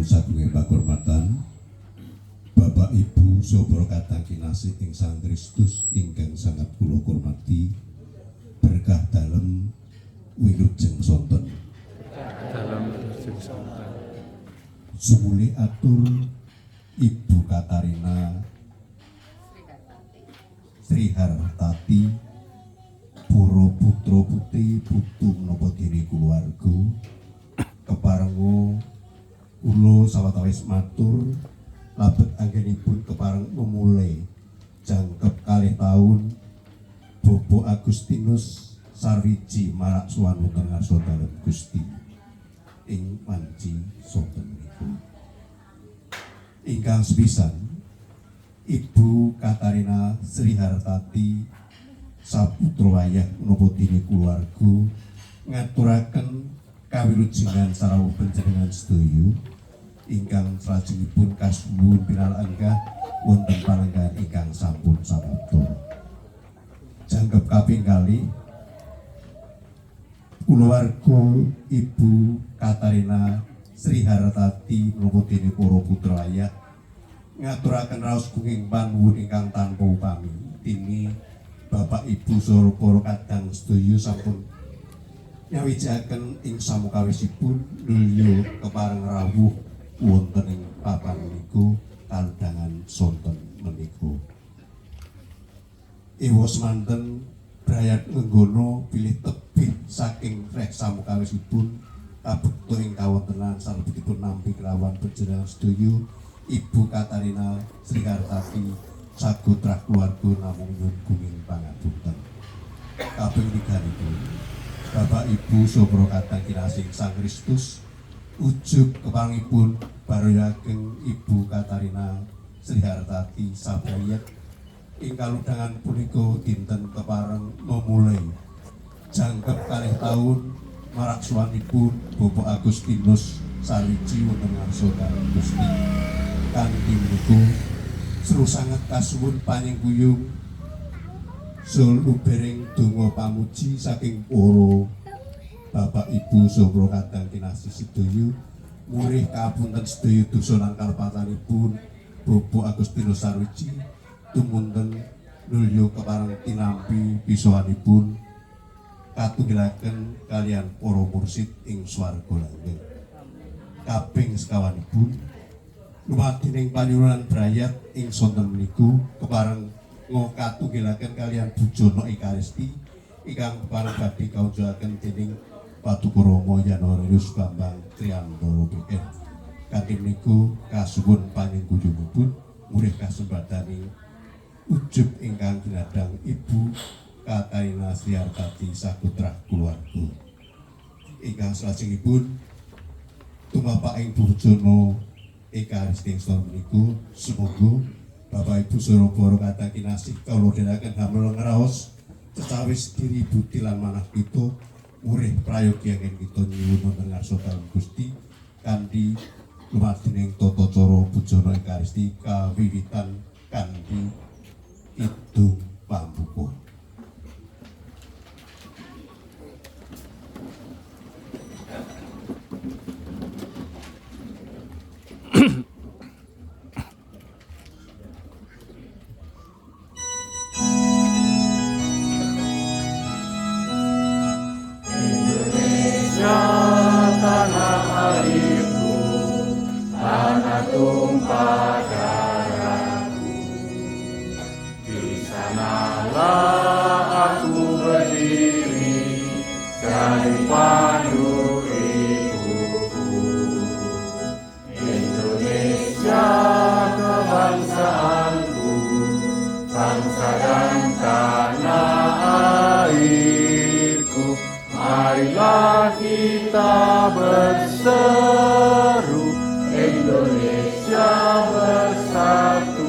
sagunge pakurmatan Bapak Ibu saha kadang kinasih ing Sang Kristus ingkang sangat kula hormati, berkah dalem wilujeng sonten. Sumuli atur Ibu Katarina Sri Hartati para putra putri putu menapa dene kulawarga keparenga kula sawetawis matur labet anggenipun kepareng memulai jangkep kalih taun Bobo Agustinus Sarwiji marak suwan wonten ngarsa dalem Gusti ing wanci sonten niku. Ingkang sepisan Ibu Katarina Sri Hartati saputra wayah menapa dene kulawarga ngaturaken kawilujengan sarawuh panjenengan sedaya ingkang salajengipun kasuwun pinalangkah wonten panenggahan ingkang sampun samapta. Jangkep kaping kalih kulawarga Ibu Katarina Sri Hartati menapa dene para putra wayah ngaturaken raos gunging panuwun ingkang tanpa upami dene Bapak Ibu saha para kadang sedaya sampun nyawijaken ing samukawisipun nulya kepareng rawuh wonten ing papan menika kandangan sonten menika. Ewa semanten brayat ngenggono bilih tebih saking reh samukawisipun kabukta ing kawontenan salebetipun nampi kelawan panjenengan sedaya Ibu Katarina Sri Hartati sagotra keluarga namung nyuwun gunging pangapunten. Kaping tiganipun Bapak Ibu saha kadang kinasih Sang Kristus ujug kepangipun barayageng Ibu Katarina Sri Hartati sabrayat ing kaludhangan punika dinten kepareng memulai jangkep kalih taun marak suwanipun Bobo Agustinus Sarwiji wonten ngarsa dalem Gusti kanthi menika seru sanget kasuwun panyengkuyung sul ubering donga pamuji saking para Bapak Ibu saha kadang kinasih sedaya murih kapunten sedaya dosa lan karepatanipun Bobo Agustinus Sarwiji tumunten nulya kepareng tinampi bisowanipun katunggilaken kalian para mursid ing swarga langgeng. Kaping sekawanipun lumadining panyuwunan brayat ing sonten meniku kepareng ngokatunggilaken kalian Bujono Ekaristi ingkang kepareng badhe kaunjukaken dening Paduka Yanorius Bambang Triandoro BN. Kanthi meniku kasuwun panyengkuyungipun murih kasembadaning ujub ingkang ginadang Ibu Katarina Sri Hartati sagotra kulawarga. Ingkang salajengipun tumapaking Bujono Ekaristi ing sonten meniku sumangga Bapak Ibu saha para kadang kinasih kawula dherekaken damel ngraos cecawis diri budi lan manah kita murih prayogi anggen kita nyuwun wonten ngarsa dalem Gusti kanthi lumadining tata cara Bujono Ekaristi kawiwitan kanthi kidung pambuka. Tumpah darahku, di sanalah aku berdiri dari padu ibuku. Indonesia kebangsaanku, bangsa dan tanah airku. Marilah kita berseru, Indonesia bersatu.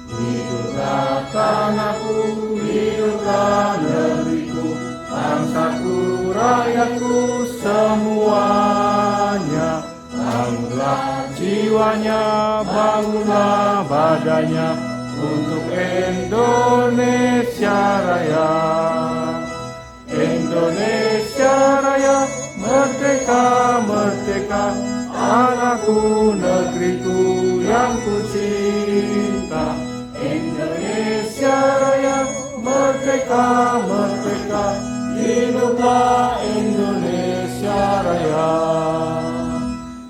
Hiduplah tanahku, hiduplah negeriku, bangsaku, rakyatku semuanya. Bangunlah jiwanya, bangunlah badannya untuk Indonesia Raya. Indonesia Raya, merdeka, merdeka, aku negeriku yang ku cinta. Indonesia Raya merdeka, merdeka, hiduplah Indonesia Raya.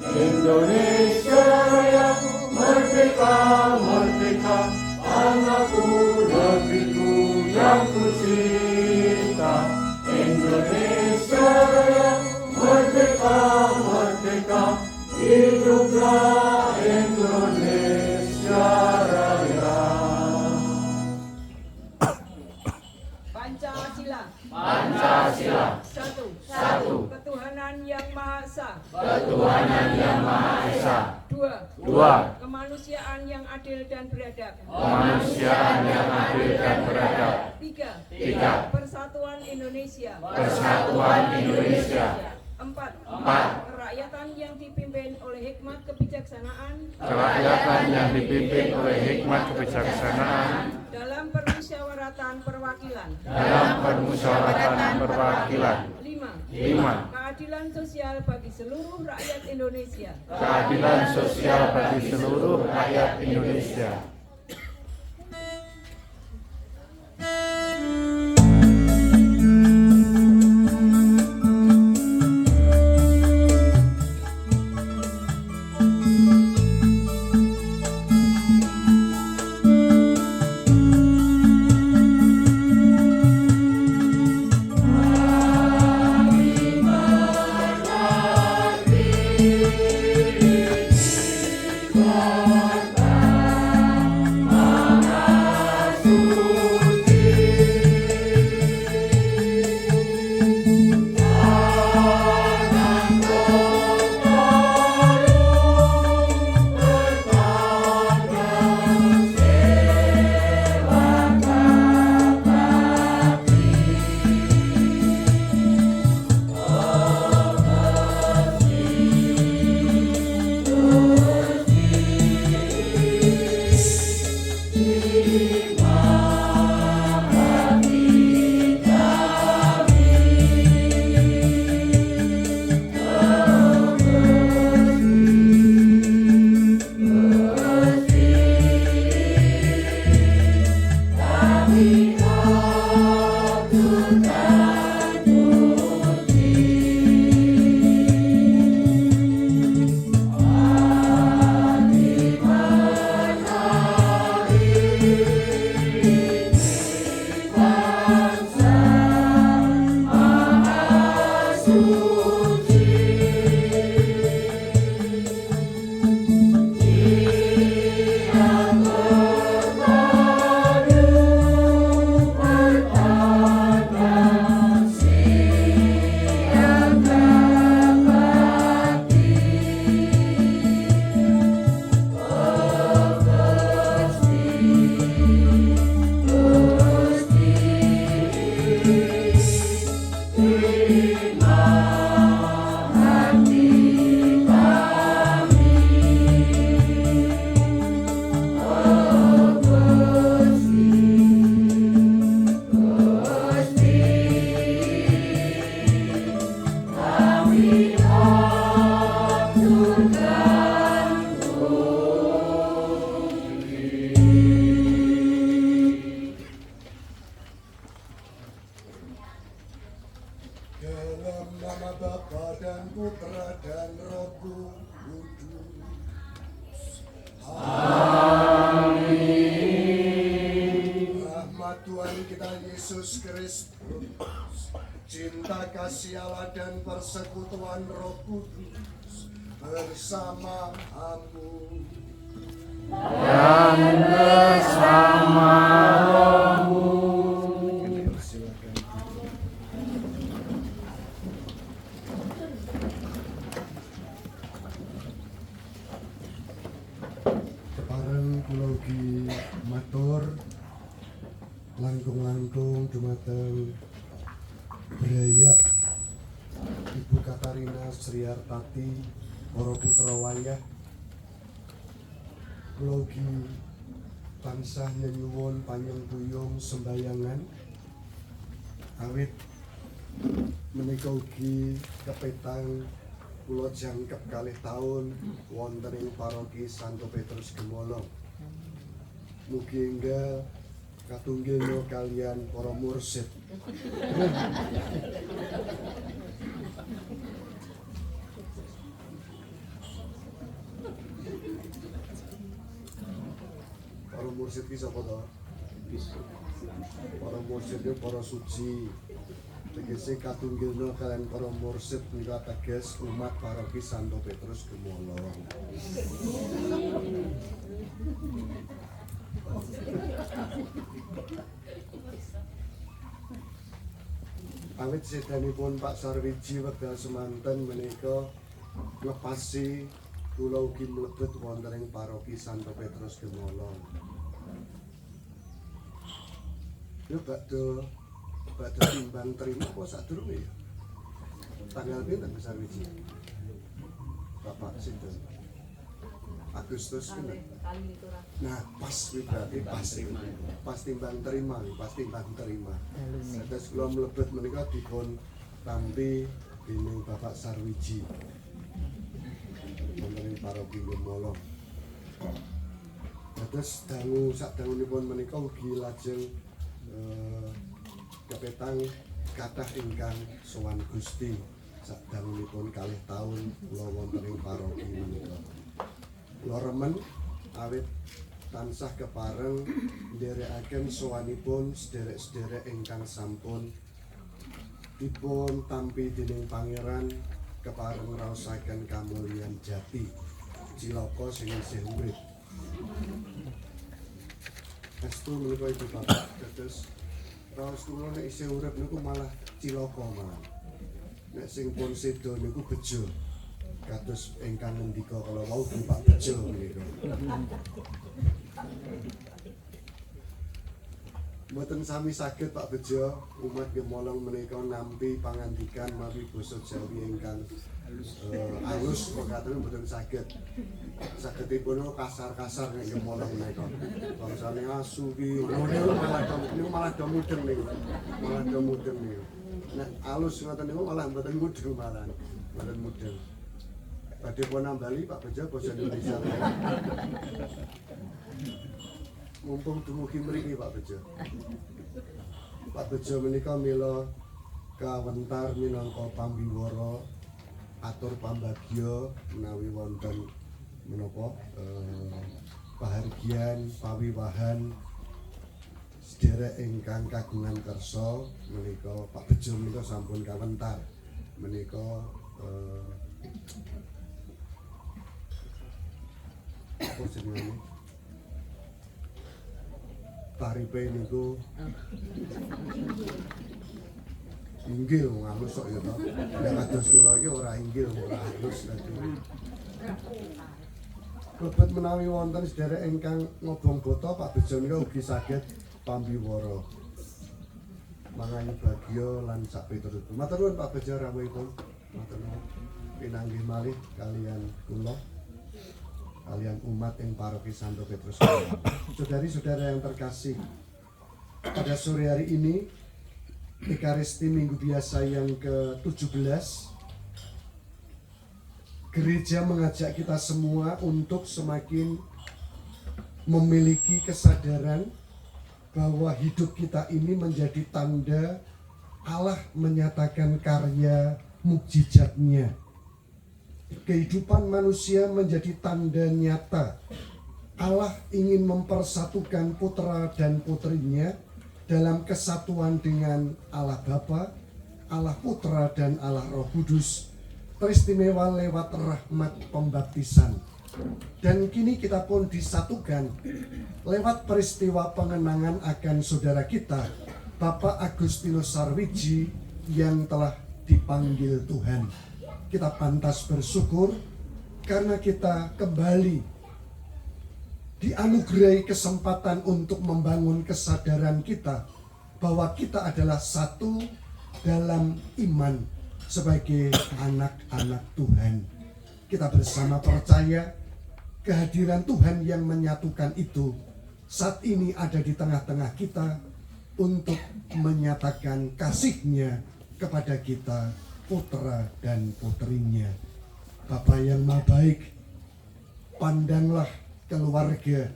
Indonesia Raya merdeka, merdeka, tanahku negeriku yang ku cinta. Indonesia Raya merdeka, merdeka, hiduplah Indonesia Raya. Pancasila. Pancasila. Satu. Ketuhanan yang Maha Esa. Ketuhanan yang Maha Esa. Dua. Kemanusiaan yang adil dan beradab. Kemanusiaan yang adil dan beradab. Tiga. Persatuan Indonesia. Persatuan Indonesia. Empat. Kerakyatan yang dipimpin oleh hikmat kebijaksanaan. Kerakyatan yang dipimpin oleh hikmat kebijaksanaan. Dalam permusyawaratan perwakilan. Dalam permusyawaratan perwakilan. 5. Keadilan sosial bagi seluruh rakyat Indonesia. Keadilan sosial bagi seluruh rakyat Indonesia. Dalam nama Bapa dan Putra dan Roh Kudus. Amin. Rahmat Tuhan kita Yesus Kristus, cinta kasih Allah dan persekutuan Roh Kudus bersama kamu. Dan bersama rohmu. Kepareng kula ugi matur langkung-langkung dumateng brayat Ibu Katarina Sriartati para putra wayah. Kula ugi tansah nyuwun panyengkuyung sembayangan awit menika ugi kepetang kula jangkep kalih taun wonten ing paroki Santo Petrus Gemolong. Mugi enggal katunggilna kalian para mursid. Para mursid ki sapa to? Para mursid itu para suci. Tegese katunggilna kalian para mursid nika teges umat paroki Santo Petrus Gemolong. Awit sedanipun Pak Sarwiji wekdal semanten menika ngepasi kula ugi mlebet wonten ing paroki Santo Petrus Gemolong. Yo badhe timbang terima apa sadurunge ya? Tanggal pinten Pak Sarwiji? Bapak sinten? Agustus pinten? Nah, pas berarti pas timbang terima. Terus kula mlebet menika dipun tampi dening Bapak Sarwiji. Wonten paroki Gemolong. Terus sadangunipun menika ugi lajeng kepetang kathah ingkang sowan Gusti sadangunipun kalih taun kula wonten ing paroki menika. Kula remen awit tansah kepareng nderekaken sowanipun sederek-sederek ingkang sampun dipun tampi dening Pangeran kepareng ngraosaken kamulyan jati cilaka sing isih urip. Estu menika Ibu Bapak dados raos kula nek isih urip niku malah cilaka malah. Nek sing pun sedo niku bejo. Kados ingkang ngendika kala wau Pak Bejo menika. Mboten sami saged Pak Bejo umat Gemolong menika nampi pangandikan mawi basa Jawi ingkang alus mekaten mboten saged. Sagedipun kasar-kasar nek Gemolong menika. Bangsane asu ki niku malah do mudeng niku. Malah do mudeng niku. Nek alus ngoten niku malah mboten mudeng malah. Mboten mudeng. Badhe pun nambali Pak Bejo basa Indonesia. Mumpung dumugi mriki Pak Bejo. Pak Bejo menika mila kawentar minangka pambiwara atur pambagya menawi wonten menapa pahargyan pawiwahan sederek ingkang kagungan kersa menika Pak Bejo menika sampun kawentar menika apa jenenge taripe niku inggil ngalus kok ya to. Nek kados kula iki ora inggil ora halus dadi. Lebet menawi wonten sederek ingkang ngobong bata Pak Bejo nika ugi saged pambiwara. Mangayu bagya lan sak piturutipun. Matur nuwun Pak Bejo rawuhipun. Matur nuwun. Pinanggih malih kalian kula kalian umat yang paroki Santo Petrus. Saudari-saudara yang terkasih, pada sore hari ini Ekaristi Minggu Biasa yang ke-17, gereja mengajak kita semua untuk semakin memiliki kesadaran bahwa hidup kita ini menjadi tanda Allah menyatakan karya mukjizatnya. Kehidupan manusia menjadi tanda nyata Allah ingin mempersatukan putra dan putrinya dalam kesatuan dengan Allah Bapa, Allah Putra dan Allah Roh Kudus, teristimewa lewat rahmat pembaptisan. Dan kini kita pun disatukan lewat peristiwa pengenangan akan saudara kita Bapak Agustinus Sarwiji yang telah dipanggil Tuhan. Kita pantas bersyukur karena kita kembali dianugerahi kesempatan untuk membangun kesadaran kita bahwa kita adalah satu dalam iman sebagai anak-anak Tuhan. Kita bersama percaya kehadiran Tuhan yang menyatukan itu saat ini ada di tengah-tengah kita untuk menyatakan kasih-Nya kepada kita putra dan putrinya. Bapa yang Maha Baik, pandanglah keluarga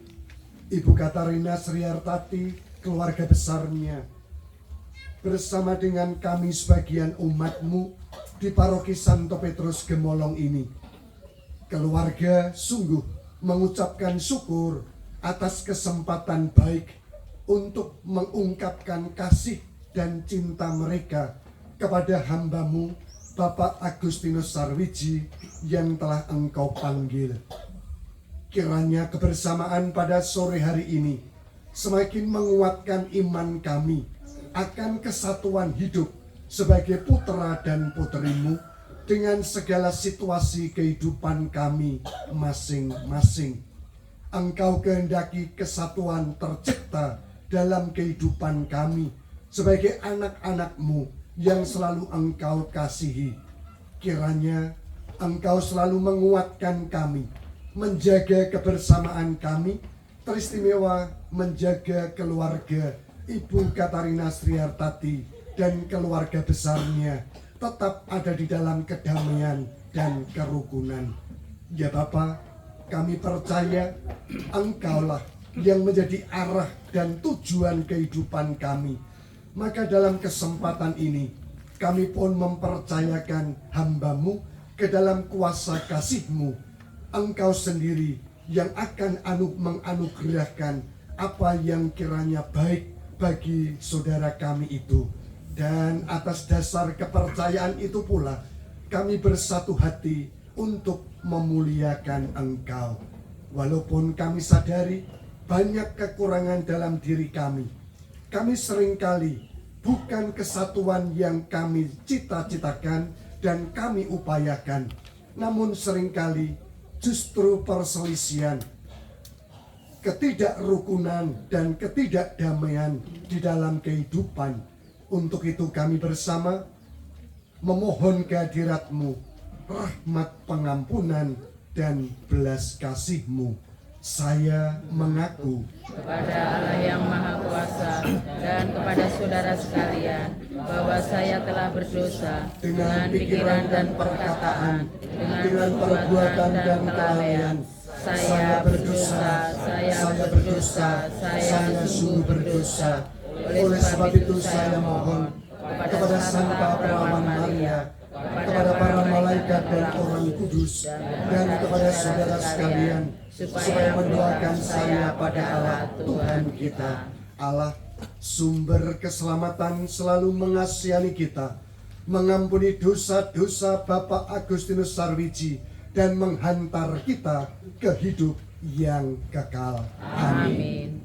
Ibu Katarina Sriartati, keluarga besarnya, bersama dengan kami sebagian umat-Mu di Paroki Santo Petrus Gemolong ini. Keluarga sungguh mengucapkan syukur atas kesempatan baik untuk mengungkapkan kasih dan cinta mereka kepada hamba-Mu Bapak Agustinus Sarwiji yang telah Engkau panggil. Kiranya kebersamaan pada sore hari ini semakin menguatkan iman kami akan kesatuan hidup sebagai putra dan putri-Mu dengan segala situasi kehidupan kami masing-masing. Engkau kehendaki kesatuan tercipta dalam kehidupan kami sebagai anak-anak-Mu yang selalu Engkau kasihi. Kiranya Engkau selalu menguatkan kami, menjaga kebersamaan kami, teristimewa menjaga keluarga Ibu Katarina Sriartati dan keluarga besarnya tetap ada di dalam kedamaian dan kerukunan. Ya Bapa, kami percaya Engkaulah yang menjadi arah dan tujuan kehidupan kami. Maka dalam kesempatan ini kami pun mempercayakan hamba-Mu ke dalam kuasa kasih-Mu. Engkau sendiri yang akan menganugerahkan apa yang kiranya baik bagi saudara kami itu. Dan atas dasar kepercayaan itu pula kami bersatu hati untuk memuliakan Engkau. Walaupun kami sadari banyak kekurangan dalam diri kami. Kami seringkali bukan kesatuan yang kami cita-citakan dan kami upayakan. Namun seringkali justru perselisihan, ketidakrukunan dan ketidakdamaian di dalam kehidupan. Untuk itu kami bersama memohon kehadirat-Mu, rahmat pengampunan dan belas kasih-Mu. Saya mengaku kepada Allah yang Maha Kuasa dan kepada saudara sekalian bahwa saya telah berdosa dengan pikiran dan perkataan, dengan perbuatan dan kelalaian. Saya berdosa, saya sungguh berdosa. Oleh sebab itu saya mohon kepada Santa Perawan Maria, kepada para malaikat dan orang kudus, dan kepada saudara sekalian, supaya mendoakan saya pada Allah Tuhan kita. Allah, sumber keselamatan, selalu mengasihani kita, mengampuni dosa-dosa Bapak Agustinus Sarwiji, dan menghantar kita ke hidup yang kekal. Amin.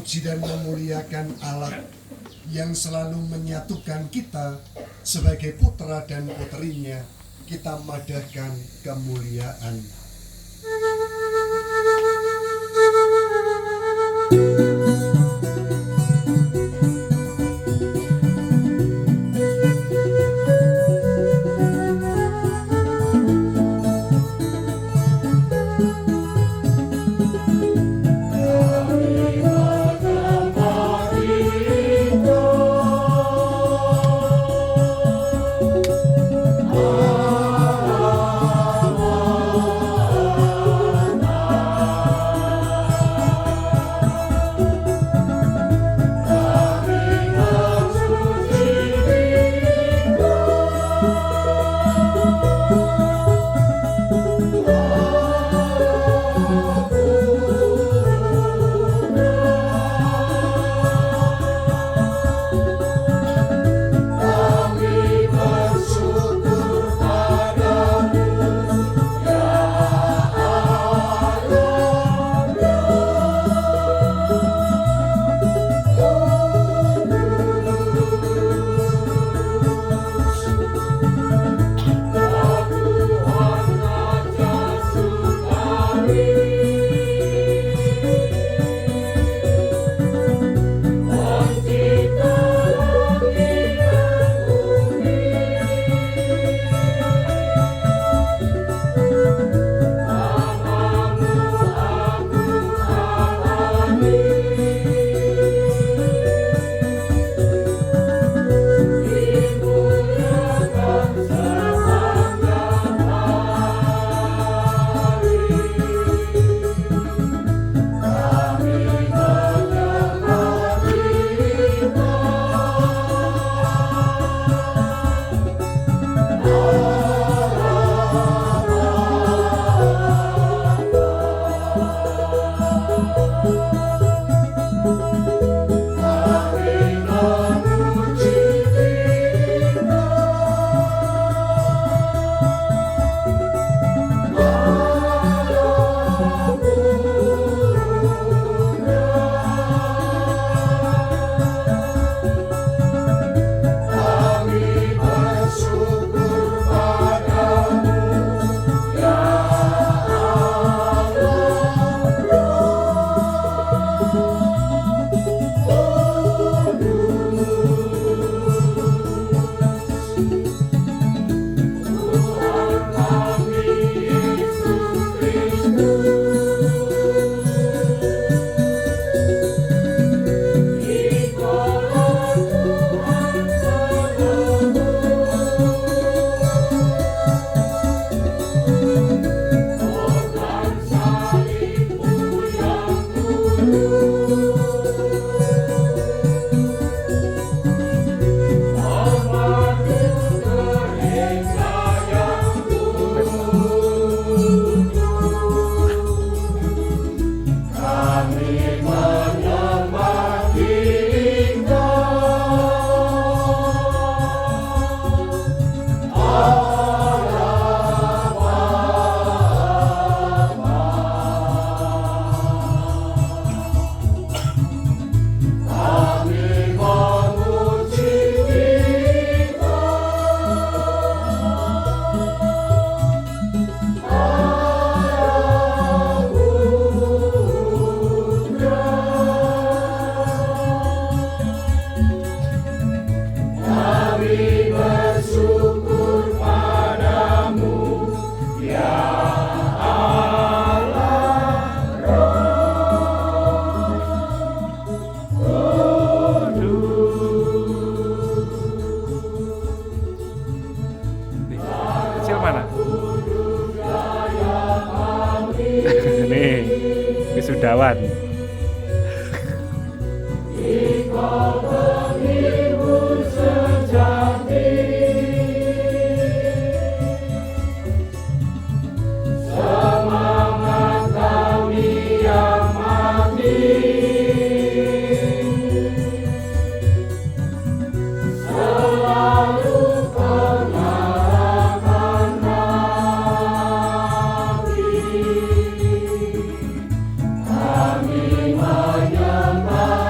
memuji dan memuliakan Allah yang selalu menyatukan kita sebagai putra dan puterinya. Kita madahkan kemuliaan. wisudawan. Kami menyembah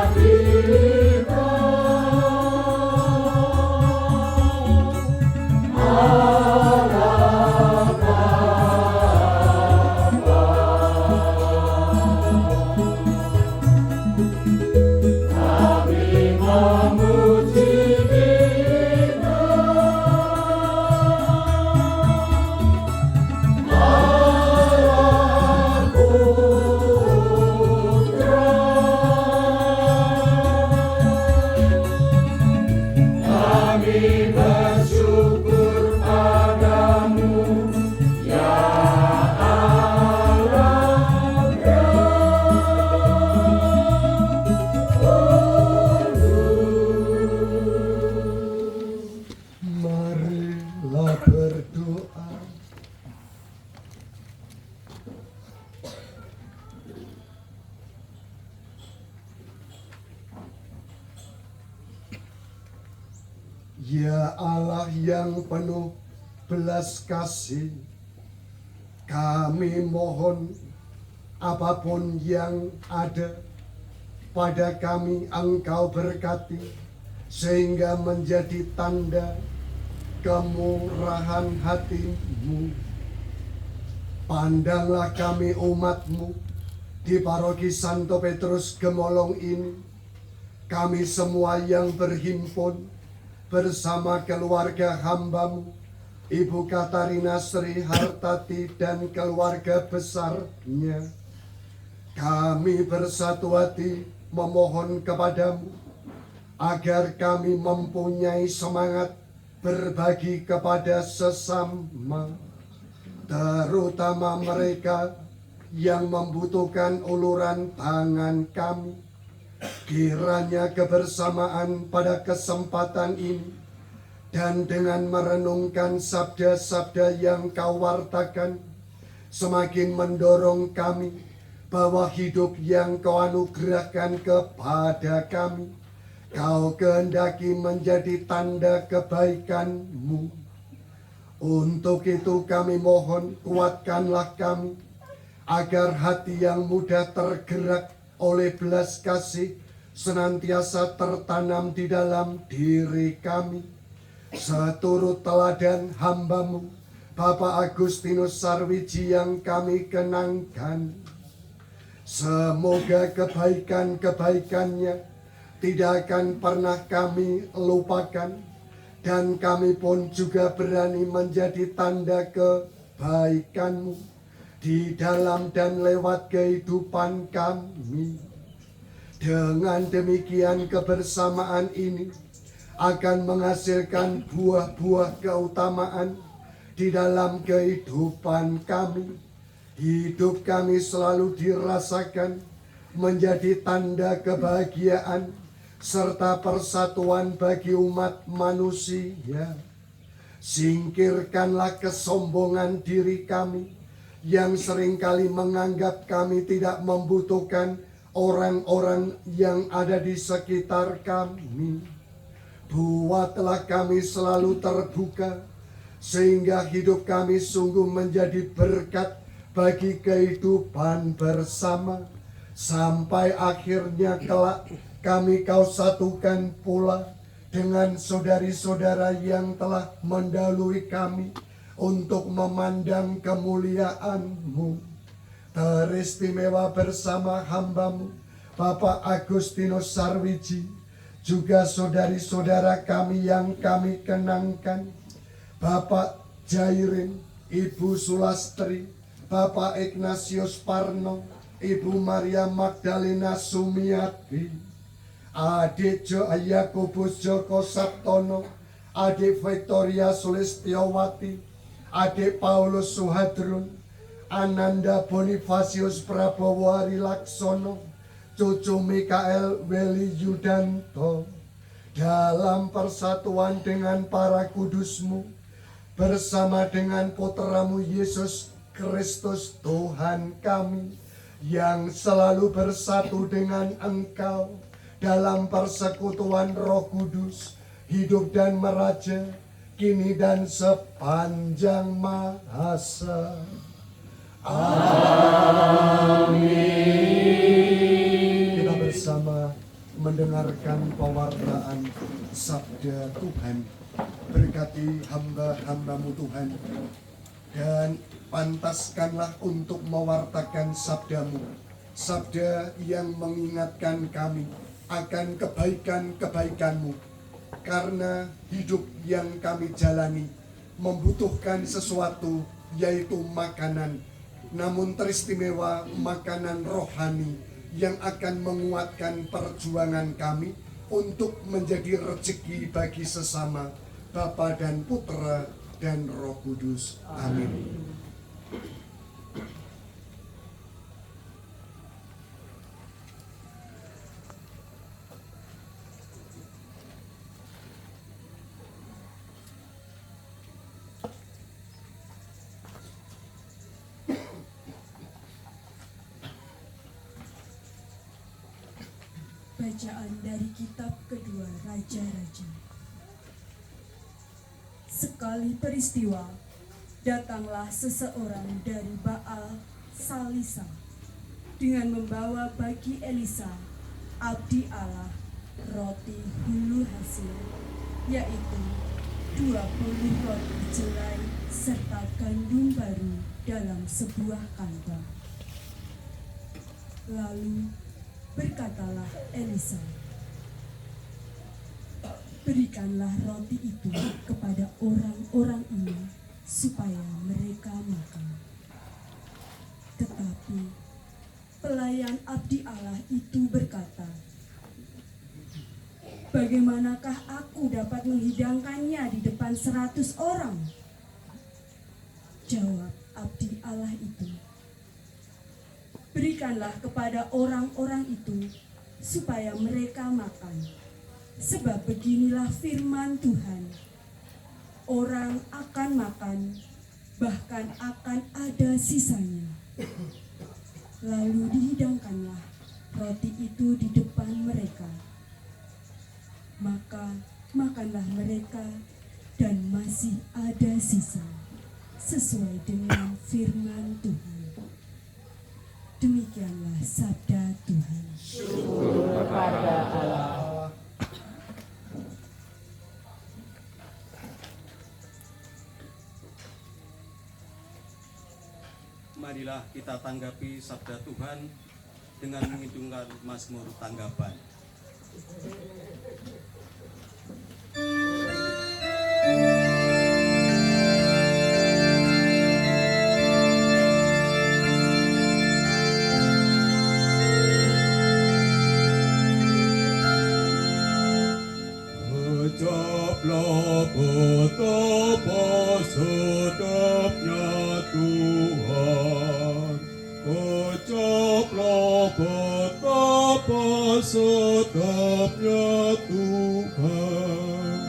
Ya Allah yang penuh belas kasih, kami mohon apapun yang ada pada kami Engkau berkati, sehingga menjadi tanda kemurahan hati-Mu. Pandanglah kami umat-Mu di paroki Santo Petrus Gemolong ini, kami semua yang berhimpun bersama keluarga hamba-Mu, Ibu Katarina Sri Hartati dan keluarga besarnya. Kami bersatu hati memohon kepada-Mu agar kami mempunyai semangat berbagi kepada sesama, terutama mereka yang membutuhkan uluran tangan kami. Kiranya kebersamaan pada kesempatan ini dan dengan merenungkan sabda-sabda yang Kau wartakan semakin mendorong kami bahwa hidup yang Kau anugerahkan kepada kami, Kau kehendaki menjadi tanda kebaikan-Mu. Untuk itu kami mohon, kuatkanlah kami agar hati yang mudah tergerak oleh belas kasih senantiasa tertanam di dalam diri kami, seturut teladan hamba-Mu Bapak Agustinus Sarwiji yang kami kenangkan. Semoga kebaikan-kebaikannya tidak akan pernah kami lupakan, dan kami pun juga berani menjadi tanda kebaikan-Mu di dalam dan lewat kehidupan kami. Dengan demikian kebersamaan ini akan menghasilkan buah-buah keutamaan di dalam kehidupan kami. Hidup kami selalu dirasakan menjadi tanda kebahagiaan serta persatuan bagi umat manusia. Singkirkanlah kesombongan diri kami yang seringkali menganggap kami tidak membutuhkan orang-orang yang ada di sekitar kami. Buatlah kami selalu terbuka, sehingga hidup kami sungguh menjadi berkat bagi kehidupan bersama, sampai akhirnya kelak kami Kau satukan pula dengan saudari-saudara yang telah mendahului kami untuk memandang kemuliaan-Mu. Teristimewa bersama hamba-Mu Bapak Agustinus Sarwiji, juga saudari-saudara kami yang kami kenangkan, Bapak Jairin, Ibu Sulastri, Bapak Ignatius Parno, Ibu Maria Magdalena Sumiati, Adik Yakobus Joko Sabtono, Adik Victoria Sulistiawati, Adik Paulus Suhadrun, Ananda Bonifasius Prabowo Hari Laksono, cucu Mikael Weli Yudanto, dalam persatuan dengan para kudus-Mu, bersama dengan putra-Mu Yesus Kristus Tuhan kami, yang selalu bersatu dengan Engkau dalam persekutuan Roh Kudus, hidup dan meraja, kini dan sepanjang masa. Amin. Kita bersama mendengarkan pewartaan sabda Tuhan. Berkati hamba-hamba-Mu Tuhan, dan pantaskanlah untuk mewartakan sabda-Mu, sabda yang mengingatkan kami akan kebaikan-kebaikan-Mu, karena hidup yang kami jalani membutuhkan sesuatu, yaitu makanan, namun teristimewa makanan rohani yang akan menguatkan perjuangan kami untuk menjadi rezeki bagi sesama, Bapa dan Putra dan Roh Kudus. Amin. Bacaan dari kitab kedua Raja-Raja. Sekali peristiwa, datanglah seseorang dari Baal Salisa dengan membawa bagi Elisa, abdi Allah, roti hulu hasil, yaitu 20 roti jelai serta gandum baru dalam sebuah kantong. Lalu berkatalah Elisa, berikanlah roti itu kepada orang-orang ini supaya mereka makan. Tetapi pelayan abdi Allah itu berkata, bagaimanakah aku dapat menghidangkannya di depan 100 orang? Jawab abdi Allah itu, berikanlah kepada orang-orang itu supaya mereka makan. Sebab beginilah firman Tuhan, orang akan makan, bahkan akan ada sisanya. Lalu dihidangkanlah roti itu di depan mereka. Maka makanlah mereka dan masih ada sisa, sesuai dengan firman Tuhan. Demikianlah sabda Tuhan. Syukur kepada Allah. Marilah kita tanggapi sabda Tuhan dengan mengidungkan Mazmur tanggapan. Ucaplah betapa sedapnya Tuhan. Ucaplah betapa sedapnya Tuhan.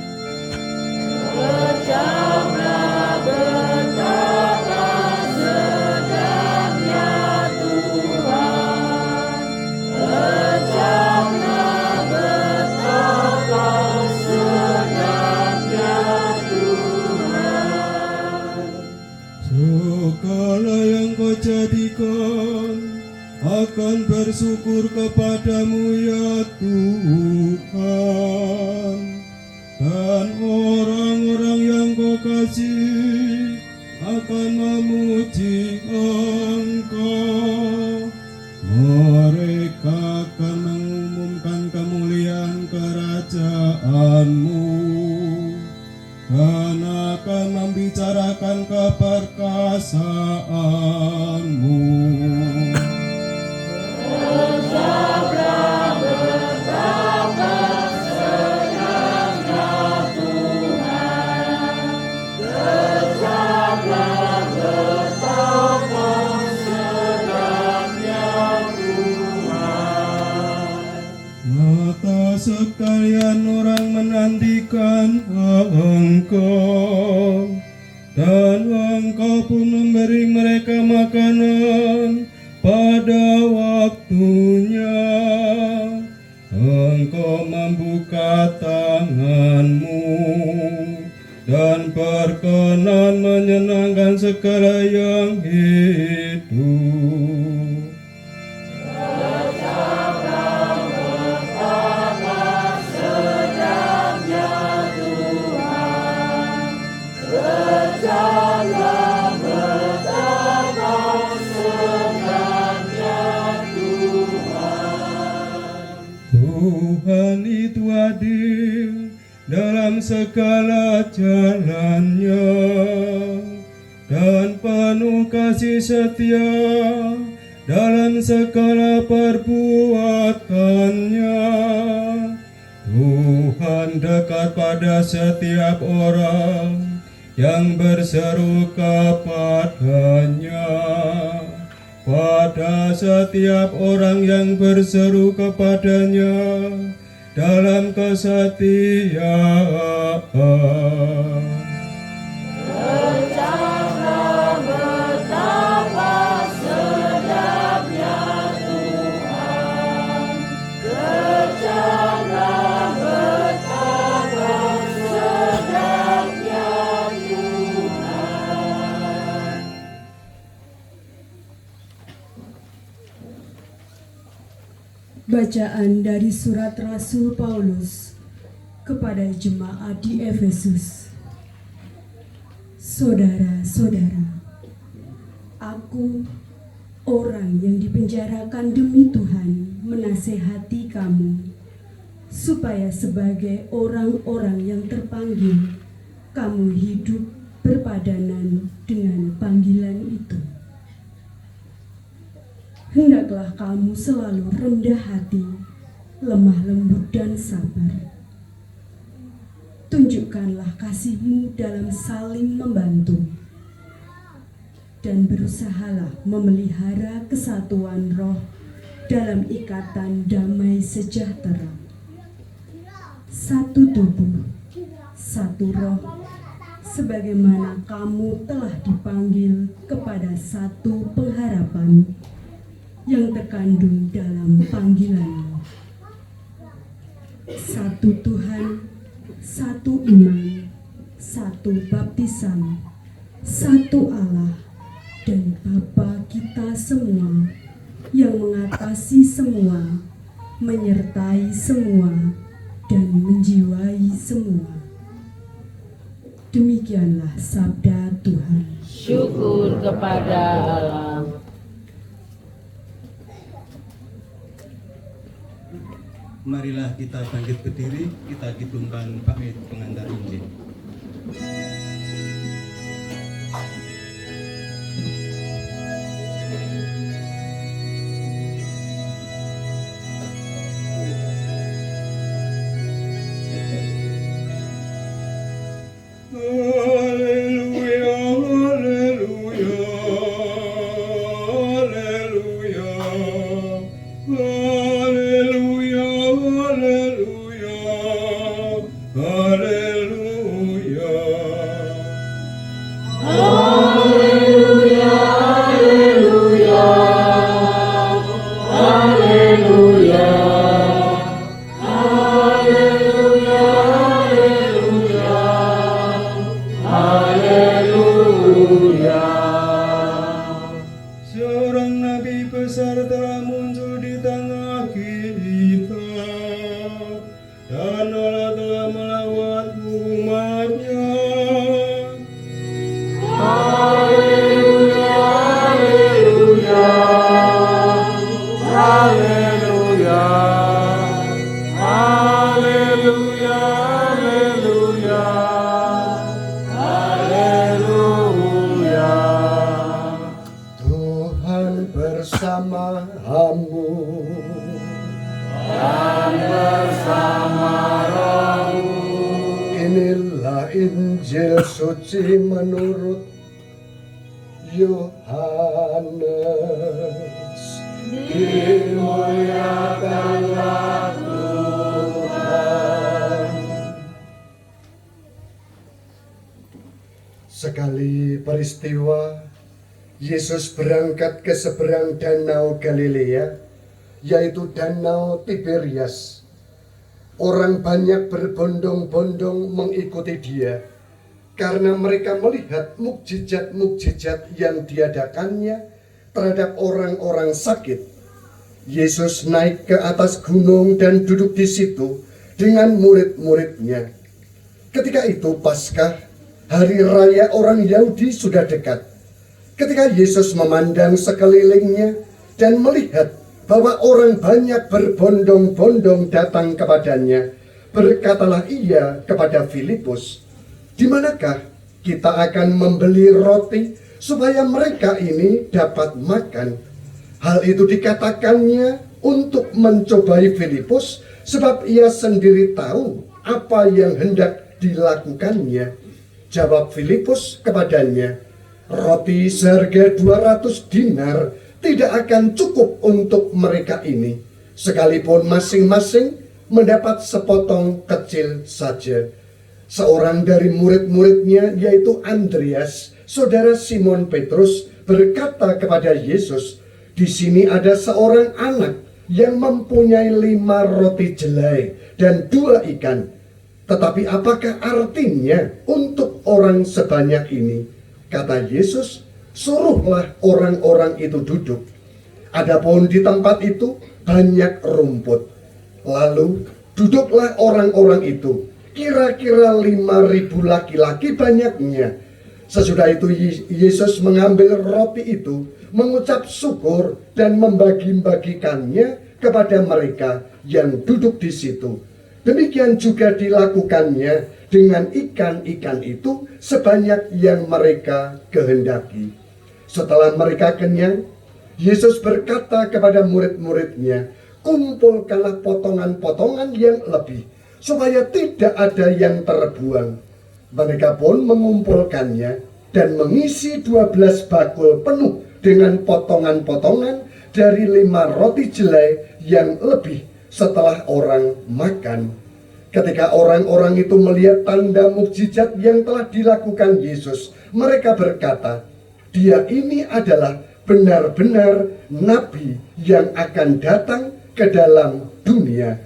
Ucaplah betapa sedapnya Tuhan. Ucaplah betapa sedapnya Tuhan. Segala yang kau jadikan akan bersyukur kepadamu ya Tuhan. Dan orang-orang yang kau kasih akan memuji Engkau. Mereka akan mengumumkan kemuliaan kerajaan-Mu dan akan membicarakan keperkasaan-Mu. Ucaplah betapa sedapnya Tuhan. Ucaplah betapa sedapnya Tuhan. Mata sekalian orang menantikan Engkau, dan Engkau pun memberi mereka makanan pada waktunya. Engkau membuka tangan-Mu dan berkenan menyenangkan segala yang hidup. Ucaplah betapa sedapnya Tuhan. Tuhan itu adil dalam segala jalannya dan penuh kasih setia dalam segala perbuatannya. Tuhan dekat pada setiap orang yang berseru kepadanya, pada setiap orang yang berseru kepadanya dalam kesetiaan. Ucaplah betapa sedapnya Tuhan. Ucaplah betapa sedapnya Bacaan dari surat Rasul Paulus kepada jemaat di Efesus. Saudara-saudara, aku, orang yang dipenjarakan demi Tuhan, menasehati kamu supaya sebagai orang-orang yang terpanggil, kamu hidup berpadanan dengan panggilan itu. Hendaklah kamu selalu rendah hati, lemah lembut dan sabar. Tunjukkanlah kasihmu dalam saling membantu, dan berusahalah memelihara kesatuan roh dalam ikatan damai sejahtera. Satu tubuh, satu roh, sebagaimana kamu telah dipanggil kepada satu pengharapan yang terkandung dalam panggilanmu. Satu Tuhan, satu iman, satu baptisan, satu Allah dan Bapa kita semua, yang mengatasi semua, menyertai semua, dan menjiwai semua. Demikianlah sabda Tuhan. Syukur kepada Allah. Marilah kita bangkit berdiri, kita gabungkan bait pengantar Injil. Haleluya, haleluya, haleluya, haleluya, haleluya, haleluya. Seorang nabi besar telah muncul di tengah kita, dan Allah telah melawat umatnya. Haleluya, haleluya, haleluya, haleluya, haleluya, haleluya. Tuhan bersamamu. Inilah Injil suci menurut Yohanes. Dimuliakanlah Tuhan. Sekali peristiwa, Yesus berangkat ke seberang danau Galilea, yaitu danau Tiberias. Orang banyak berbondong-bondong mengikuti dia, karena mereka melihat mukjizat-mukjizat yang diadakannya terhadap orang-orang sakit. Yesus naik ke atas gunung dan duduk di situ dengan murid-muridnya. Ketika itu Paskah, hari raya orang Yahudi, sudah dekat. Ketika Yesus memandang sekelilingnya dan melihat bahwa orang banyak berbondong-bondong datang kepadanya, berkatalah ia kepada Filipus, "Di manakah kita akan membeli roti supaya mereka ini dapat makan?" Hal itu dikatakannya untuk mencobai Filipus, sebab ia sendiri tahu apa yang hendak dilakukannya. Jawab Filipus kepadanya, "Roti seharga 200 dinar tidak akan cukup untuk mereka ini, sekalipun masing-masing mendapat sepotong kecil saja." Seorang dari murid-muridnya, yaitu Andreas, saudara Simon Petrus, berkata kepada Yesus, "Di sini ada seorang anak yang mempunyai 5 roti jelai dan 2 ikan. Tetapi apakah artinya untuk orang sebanyak ini?" Kata Yesus, "Suruhlah orang-orang itu duduk." Adapun di tempat itu banyak rumput. Lalu duduklah orang-orang itu, kira-kira 5.000 laki-laki banyaknya. Sesudah itu Yesus mengambil roti itu, mengucap syukur dan membagi-bagikannya kepada mereka yang duduk di situ. Demikian juga dilakukannya dengan ikan-ikan itu sebanyak yang mereka kehendaki. Setelah mereka kenyang, Yesus berkata kepada murid-muridnya, kumpulkanlah potongan-potongan yang lebih, supaya tidak ada yang terbuang. Mereka pun mengumpulkannya dan mengisi 12 bakul penuh dengan potongan-potongan dari 5 roti jelai yang lebih setelah orang makan. Ketika orang-orang itu melihat tanda mukjizat yang telah dilakukan Yesus, mereka berkata, dia ini adalah benar-benar nabi yang akan datang ke dalam dunia.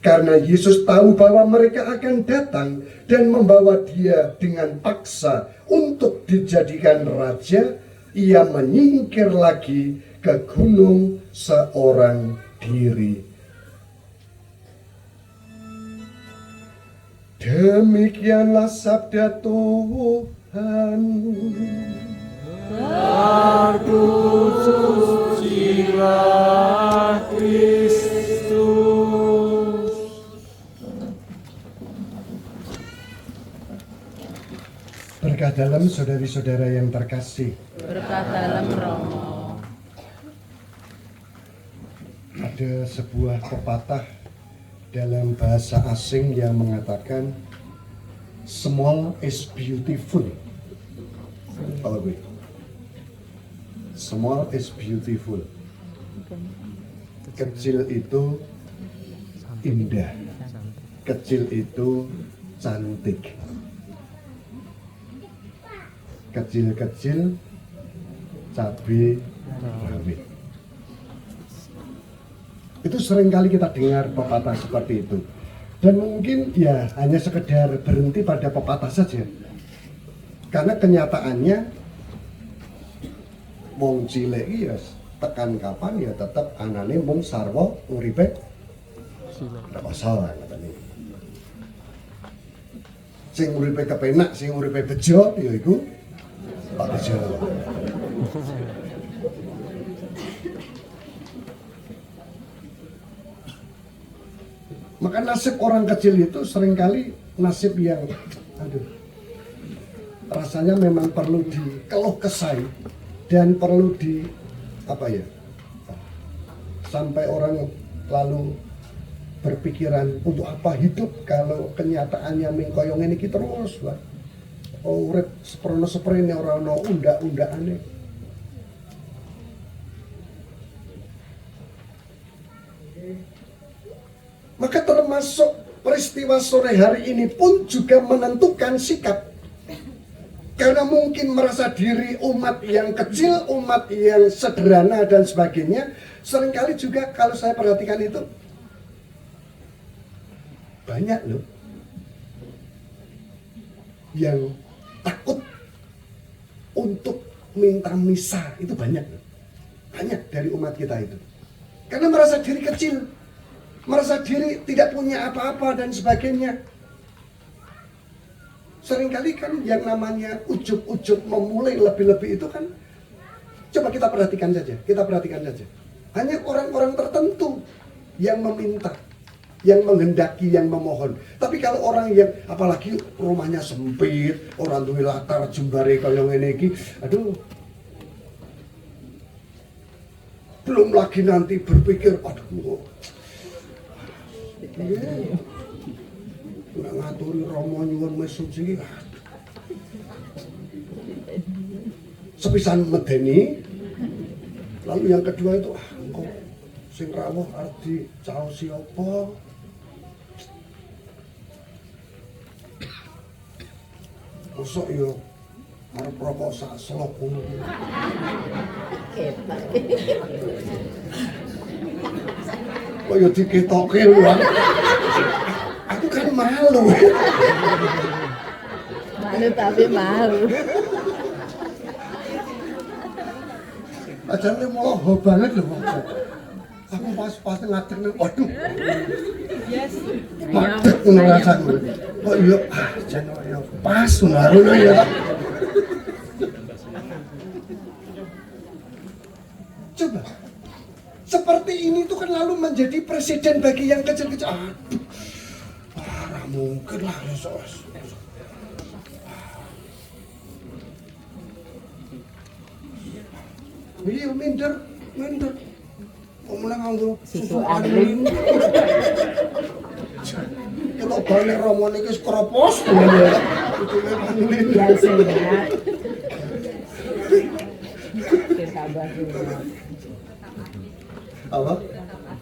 Karena Yesus tahu bahwa mereka akan datang dan membawa dia dengan paksa untuk dijadikan raja, ia menyingkir lagi ke gunung seorang diri. Demikianlah sabda Tuhan. Terpujilah Kristus. Berkah dalam saudari-saudara yang terkasih. Berkat dalam Romo. Ada sebuah pepatah dalam bahasa asing yang mengatakan small is beautiful. Apa gue? Small is beautiful. Kecil itu indah. Kecil itu cantik. Kecil-kecil cabai rawit. Itu seringkali kita dengar pepatah seperti itu. Dan mungkin ya hanya sekedar berhenti pada pepatah saja. Karena kenyataannya wong cilik ya tekan kapan ya tetap anane mung sarwa uripe ora masalah katanya. Sing uripe kepenak, sing uripe bejo ya iku Pak Bejo. Maka nasib orang kecil itu seringkali nasib yang rasanya memang perlu dikeluh kesai dan perlu sampai orang lalu berpikiran untuk apa hidup kalau kenyataannya mengkoyong ini kita terus lah. Urip seprene ora ana undak-undakane. Maka termasuk peristiwa sore hari ini pun juga menentukan sikap. Karena mungkin merasa diri umat yang kecil, umat yang sederhana dan sebagainya. Seringkali juga kalau saya perhatikan itu banyak loh yang takut untuk minta misa, itu banyak dari umat kita itu. Karena merasa diri kecil, merasa diri tidak punya apa-apa dan sebagainya. Seringkali kan yang namanya ujub-ujub memulai lebih-lebih itu kan, coba kita perhatikan saja. Hanya orang-orang tertentu yang meminta, yang menghendaki, yang memohon. Tapi kalau orang yang apalagi rumahnya sempit, orang duwe latar jembare kaya ngene iki, aduh. Belum lagi nanti berpikir, aduh. Nek ngaturi Rama nyuwun mesuci. Sepisan medeni. Lalu yang kedua itu, engko sing rawuh arep dicaosi apa? Mosok yo arep rokok sak selop ngono. Kok yo diketoke lho. Aku kan malu. Malu tapi malu. Ajane moho banget lho Pak. Aku pas ngadeg ning waduh. Yes. Madeg ngerasaku. Kok yo jan yo pas ngaruh ya. Coba. Seperti ini tuh kan lalu menjadi presiden bagi yang kecil-kecil. Aduh. Parah mungkin lah sos. Iya minder. Kok mulai nganggo susu alim. Kalau balik romo ini wis kropos ya. Itu memang Biasa ya. Sabar dulu. apa?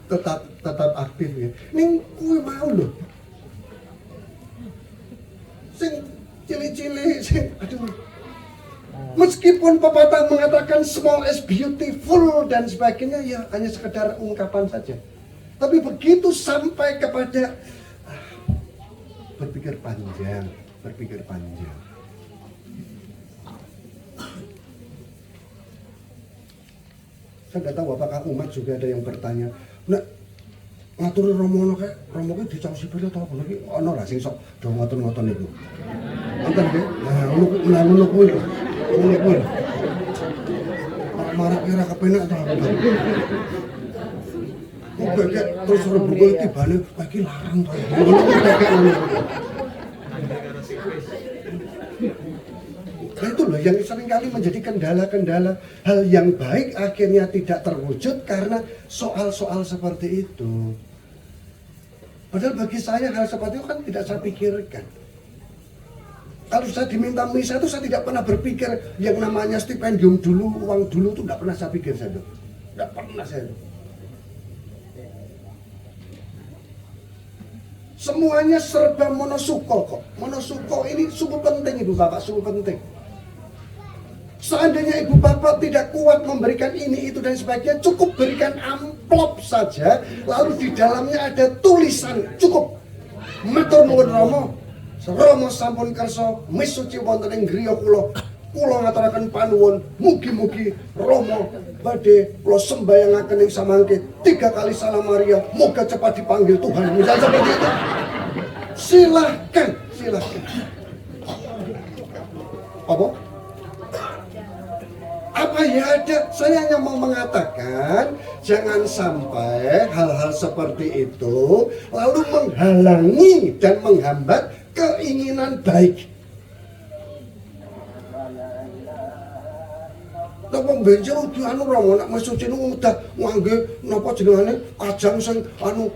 Tetap aktif ya. Ning kuwi mau lho. Sing cilik-cilik sing aduh. Meskipun pepatah mengatakan small is beautiful dan sebagainya, ya hanya sekedar ungkapan saja. Tapi begitu sampai kepada berpikir panjang. Saya nggak tahu apakah umat juga ada yang bertanya, nah ngatur romono kayak romo kayak dicau sipil atau apa lagi? Ono lah sing sok do ngoten itu. Nonton deh, nah ngono kuwi. Marah kira kepenak ta aku. Kok kayak terus rebuke tibane iki larang to. Nah itu loh yang seringkali menjadi kendala-kendala. Hal yang baik akhirnya tidak terwujud karena soal-soal seperti itu. Padahal bagi saya hal seperti itu kan tidak saya pikirkan. Kalau saya diminta misa itu saya tidak pernah berpikir yang namanya stipendium dulu, uang dulu itu tidak pernah saya pikir saya itu. Tidak pernah saya itu. Semuanya serba monosuko kok. Monosuko ini sungguh penting Ibu Bapak, sungguh penting. Seandainya Ibu Bapak tidak kuat memberikan ini, itu dan sebagainya, cukup berikan amplop saja, lalu di dalamnya ada tulisan, cukup. Matur nuwun Rama, Rama sampun kersa misuci wonten ing griya kula ngaturaken panuwun, mugi-mugi Rama badhe kula sembayangaken ing samangke 3 kali salam Maria, moga cepat dipanggil Tuhan. Misal seperti itu. Silahkan. Apa ya ada, saya hanya mau mengatakan jangan sampai hal-hal seperti itu lalu menghalangi dan menghambat keinginan baik. Napa benjol di anu Rama nek mesuci nu udah ngangge napa jenengane kajang sing anu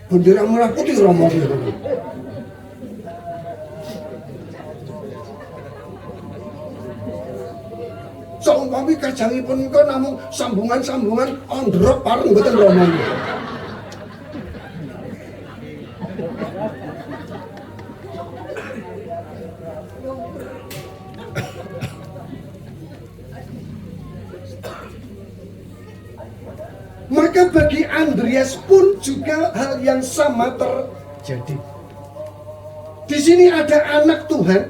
bendera merah putih Rama kuwi. Saumpami kajangipun menika namung sambungan-sambungan ondrok bareng mboten Rama. Maka bagi Andreas pun juga hal yang sama terjadi. Di sini ada anak Tuhan,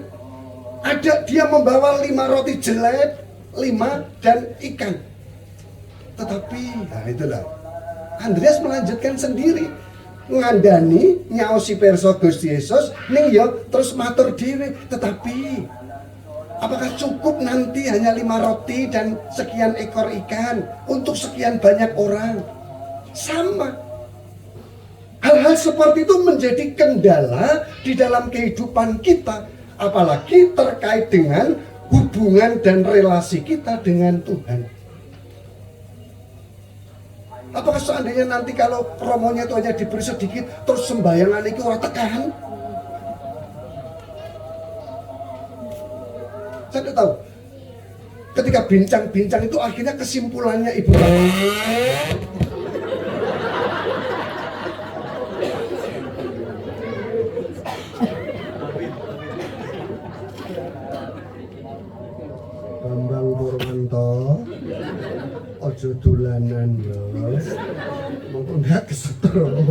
ada dia membawa 5 roti jelek, 5 dan ikan. Tetapi, nah itulah, Andreas melanjutkan sendiri, ngandani nyaosi perso Gusti Yesus, ning ya terus matur dhewe. Tetapi, apakah cukup nanti hanya 5 roti dan sekian ekor ikan untuk sekian banyak orang? Sama. Hal-hal seperti itu menjadi kendala di dalam kehidupan kita, apalagi terkait dengan hubungan dan relasi kita dengan Tuhan. Apakah seandainya nanti kalau romonya itu hanya diberi sedikit, terus sembayangan itu orang tekan? Saya tidak tahu. Ketika bincang-bincang itu akhirnya kesimpulannya Ibu Bambang Purwanto, ojo dolanan lho. Monggo ndak kesetrum.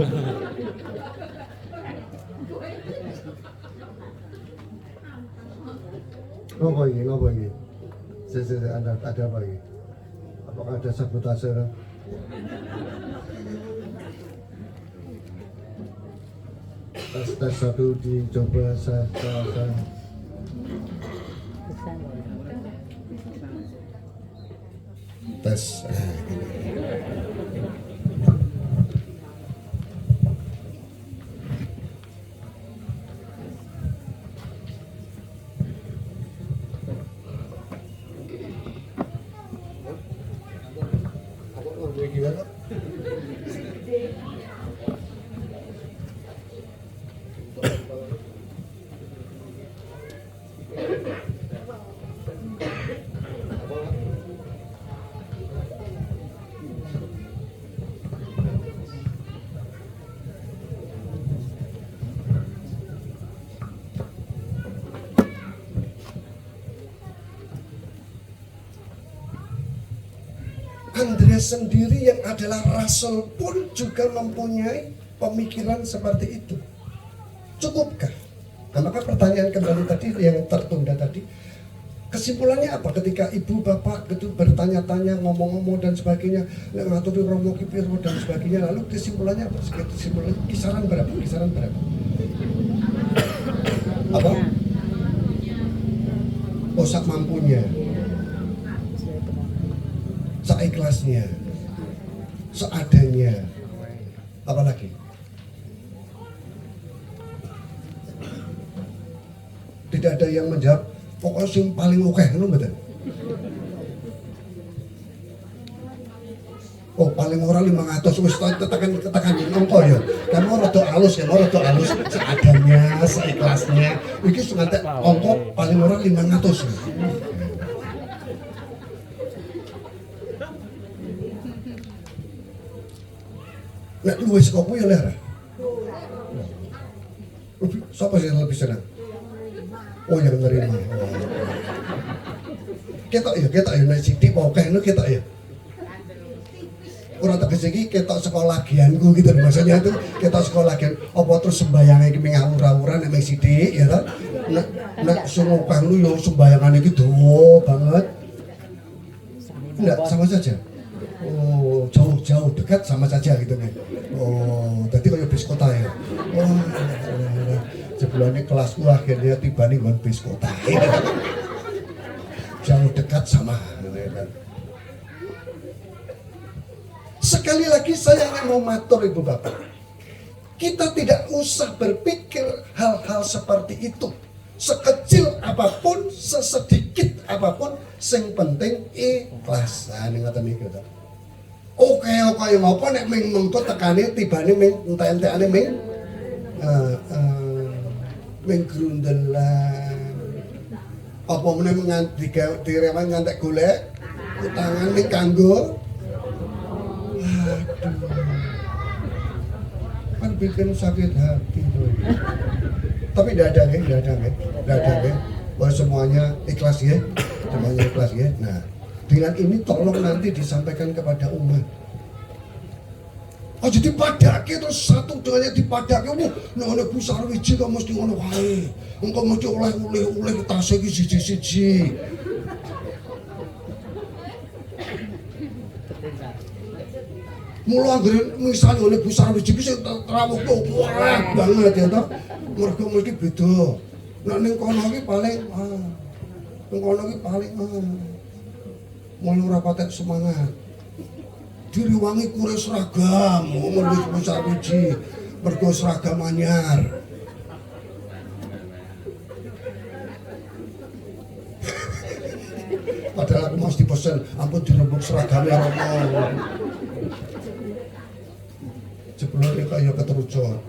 Ngopo iki? Ada apa iki? Apakah ada sabotase? Tes satu dicoba saya. Tes. Andreas sendiri yang adalah rasul pun juga mempunyai pemikiran seperti itu. Cukupkah? Nah, maka pertanyaan kembali tadi yang tertunda tadi, kesimpulannya apa ketika ibu bapak itu bertanya-tanya, ngomong-ngomong dan sebagainya, ngaturi romo kipiro dan sebagainya, lalu kesimpulannya apa? Kesimpulannya kisaran berapa? Apa? Oh, sak mampunya, seikhlasnya, seadanya. Apalagi? Tidak ada yang menjawab pokoknya yang paling oke, betul? Oh, paling ora 500 wis tekan angka ya. Kan rada halus seadanya, seikhlasnya. Iki sing angka paling ora 500. Nek luwih saka kuwi ya lera. Siapa sih yang lebih senang? Oh, yang nerima. Ketok ya nek sithik oke ngono ketok ya. Ora tegese iki ketok sekolah lagianku gitu maksudnya itu ketok sekolah lagian apa terus sembayange iki ming awur-awuran nek sithik ya ta. Nek sumukah lu yo sembayangane iki dawa banget. Enggak sama saja. Oh, jauh dekat sama saja gitu nih. Oh, tadi kayak bis kota ya. Oh, sebulannya kelasku akhirnya tiba nih buat bis kota. Jauh dekat sama. Sekali lagi saya ingin mau matur ibu bapak. Kita tidak usah berpikir hal-hal seperti itu. Sekecil apapun, sesedikit apapun, sing penting ikhlas. Nah, ini ngata nih kita. Oke, ngopo nek ming mengko tekane tibane ming entek-entekane ming grundelan. Apa meneh nganti direwan ngantek golek utangan ming kanggo. Aduh. Kan bikin sakit hati tuh. Tapi tidak ada. Bahwa semuanya ikhlas ya. Nah, dengan ini tolong nanti disampaikan kepada umat. Oh, jadi padake terus satu dengannya dipadake. Nek ana busar wiji kok mesti ngono wae. Engko mesti oleh tas iki siji-siji. Mula anggere misal oleh busar wiji iki sing trawuh banget ya toh. Mergo mesti beda. Nek ning kono iki paling mulai rapatek semangat. Diriwangi kure seragam, mulai besar wiji, mergo seragam anyar. Padahal aku mesti pesen, ampun dirembuk seragamnya Romo. Jebulane kaya keterucut.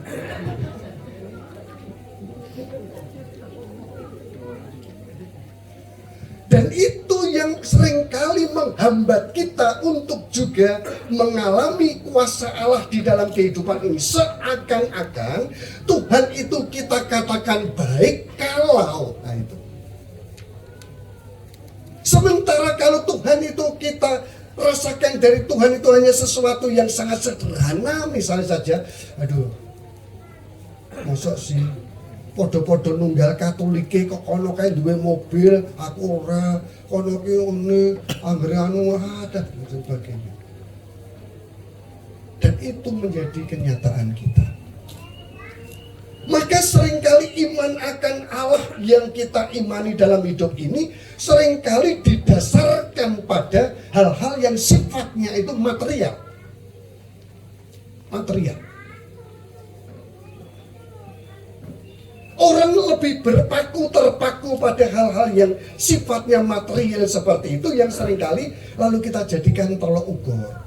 Dan itu yang seringkali menghambat kita untuk juga mengalami kuasa Allah di dalam kehidupan ini. Seakan-akan Tuhan itu kita katakan baik kalau, nah itu. Sementara kalau Tuhan itu kita rasakan dari Tuhan itu hanya sesuatu yang sangat sederhana, misalnya saja, aduh, masa sih Podo-podo nunggal Katolike kok kono kae duwe mobil, aku ora. Kono ki ngene, anggere anu ada dan sebagainya. Dan itu menjadi kenyataan kita. Maka seringkali iman akan Allah yang kita imani dalam hidup ini seringkali didasarkan pada hal-hal yang sifatnya itu material. Material. Orang lebih terpaku pada hal-hal yang sifatnya material seperti itu yang seringkali lalu kita jadikan tolok ukur.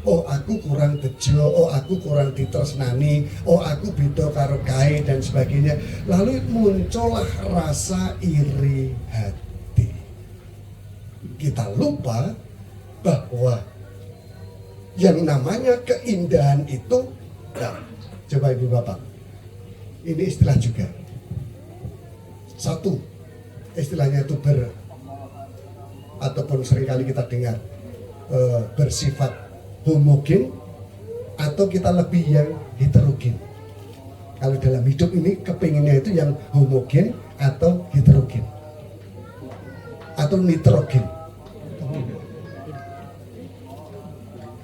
Oh aku kurang bejo, oh aku kurang ditresnani, oh aku beda karo kae dan sebagainya. Lalu muncullah rasa iri hati. Kita lupa bahwa yang namanya keindahan itu, nah, coba Ibu Bapak, ini istilah juga. Satu, istilahnya itu ataupun seringkali kita dengar bersifat homogen atau kita lebih yang heterogen. Kalau dalam hidup ini kepinginnya itu yang homogen atau heterogen atau nitrogen.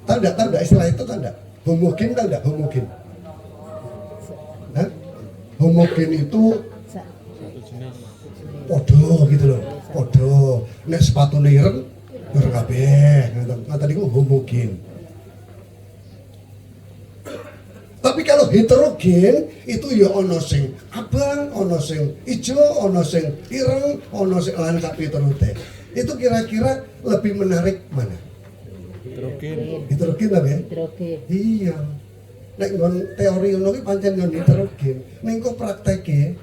Tahu enggak istilah itu, tahu enggak? Homogen, tahu enggak homogen? Hah? Homogen itu podo gitu loh, podo. Nek sepatune ireng kabeh, ngoten niku homogen. Tapi kalau heterogen itu ya ono sing abang, ono sing ijo, ono sing ireng, ono sing lan kabeh terute. Itu kira-kira lebih menarik mana? Heterogen. Heterogen apa ya? Heterogen. Iya. Nek nggon teori ngono ki pancen nggon heterogen. Ning kok prakteke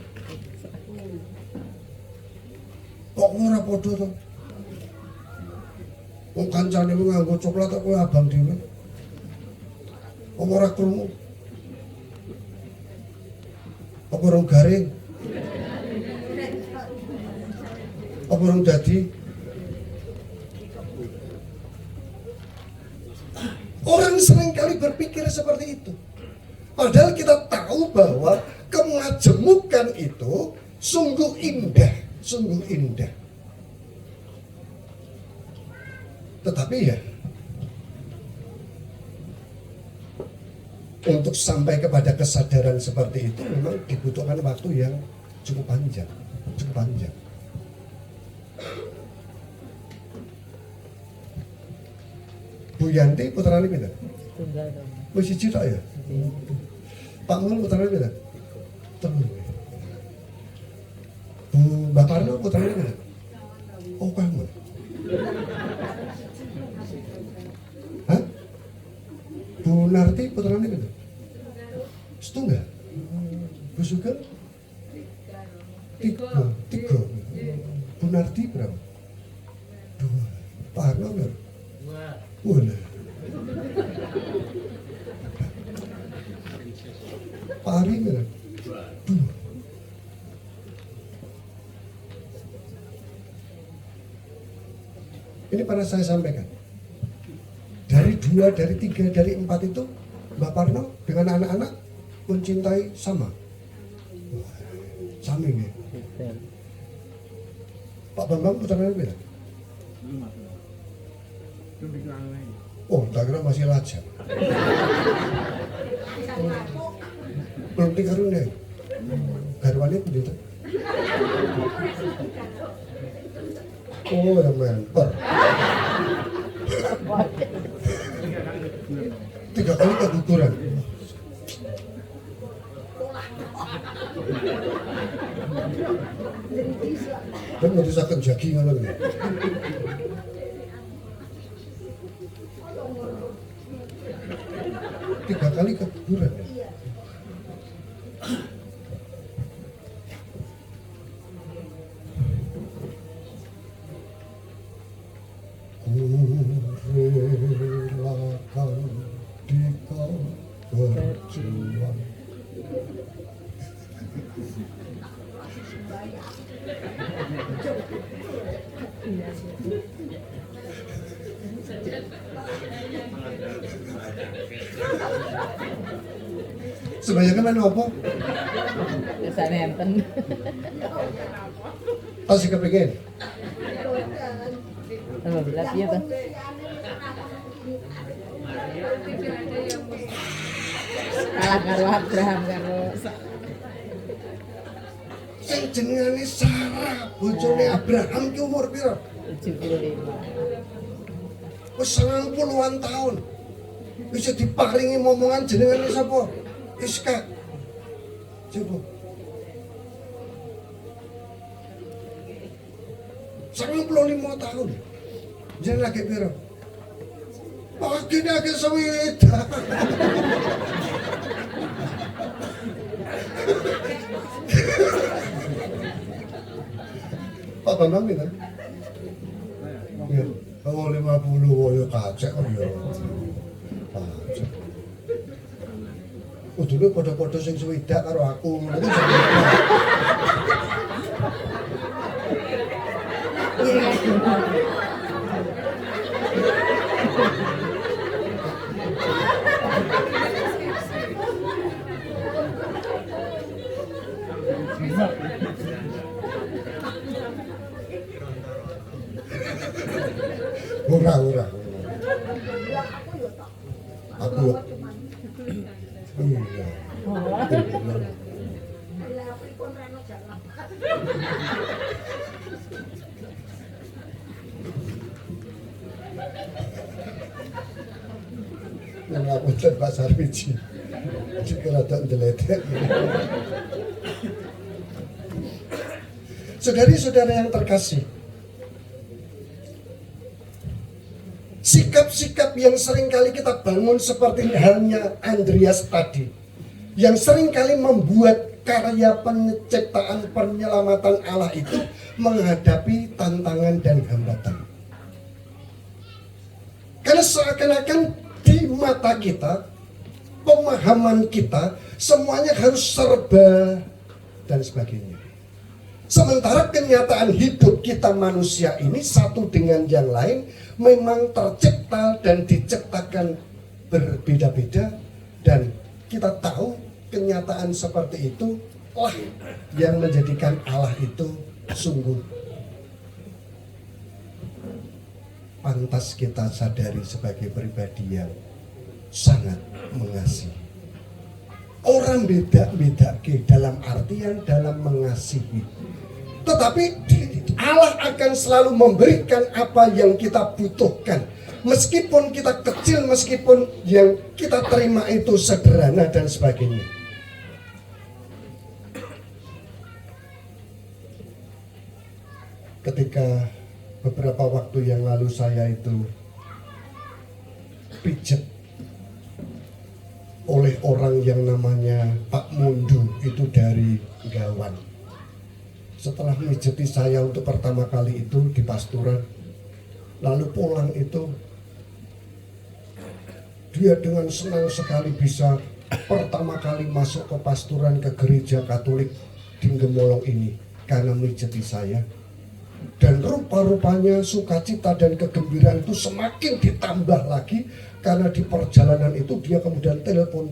kok ora padha to? Wong kancane ku nganggo coklat kok kowe abang dhewe. Wong ora krungu. Apa orang garing? Apa orang dadi? Orang seringkali berpikir seperti itu. Padahal kita tahu bahwa kemajemukan itu sungguh indah, sungguh indah. Tetapi ya, untuk sampai kepada kesadaran seperti itu memang dibutuhkan waktu yang cukup panjang, cukup panjang. Bu Yanti putrane pinten? Tunggal. Wis siji tok ya? Pak Mul putrane pinten? Telu. Bu Baparno putrane pinten? Oh, kamu. Hah? Bu Narti putrane pinten? Setunggal. Bu Sugeng? Tiga. Bu Narti berapa? Dua. Pak Arno berapa? Dua. Pak Ari berapa? Dua. Ini pernah saya sampaikan. Dari 2, dari 3, dari 4 itu Mbak Parno dengan anak-anak mencintai sama. Sami ya. Pak Bambang putranya beda. Oh, tak kira masih lajang. Belum dikarun deh. Garwannya begitu. Oh, yang mempar. 3 kali keguguran. Dan mau disahkan jagi ngono lho. Tiga kali keguguran. Kurelakan dikau berjuang. Sebanyak mana apa? Bisa nenten. Tasih kepingin. Tambah berat ya, Bang. Kalah karo Abraham karo Sing jenengane Sarah, bojone Abraham ki umur pira? 75. Wis 90-an tahun. Bisa diparingi momongan jenengane sapa? Iska. Coba. 95 tahun. Jeneng lagi pira? Pagine akeh swidak. Pak Bambang kan? Ya, kalau 50 ya kacek kok ya. Kacek. Kudune padha-padha sing swidak karo aku. Ora. Aku iya. Yang aku Pak Sarwiji. Dikira tak njeletek. Saudari-saudara yang terkasih, sikap-sikap yang seringkali kita bangun seperti halnya Andreas tadi, yang seringkali membuat karya penciptaan penyelamatan Allah itu menghadapi tantangan dan hambatan. Karena seakan-akan di mata kita, pemahaman kita, semuanya harus serba dan sebagainya. Sementara kenyataan hidup kita manusia ini satu dengan yang lain memang tercipta dan diciptakan berbeda-beda, dan kita tahu kenyataan seperti itu lah yang menjadikan Allah itu sungguh pantas kita sadari sebagai pribadi yang sangat mengasihi. Orang beda-beda dalam artian dalam mengasihi. Tetapi Allah akan selalu memberikan apa yang kita butuhkan. Meskipun kita kecil, meskipun yang kita terima itu sederhana dan sebagainya. Ketika beberapa waktu yang lalu saya itu pijat oleh orang yang namanya Pak Mundu, itu dari Gawan. Setelah mijeti saya untuk pertama kali itu di pasturan, lalu pulang itu dia dengan senang sekali bisa pertama kali masuk ke pasturan ke gereja Katolik di Gemolong ini karena mijeti saya. Dan rupa-rupanya sukacita dan kegembiraan itu semakin ditambah lagi karena di perjalanan itu dia kemudian telepon,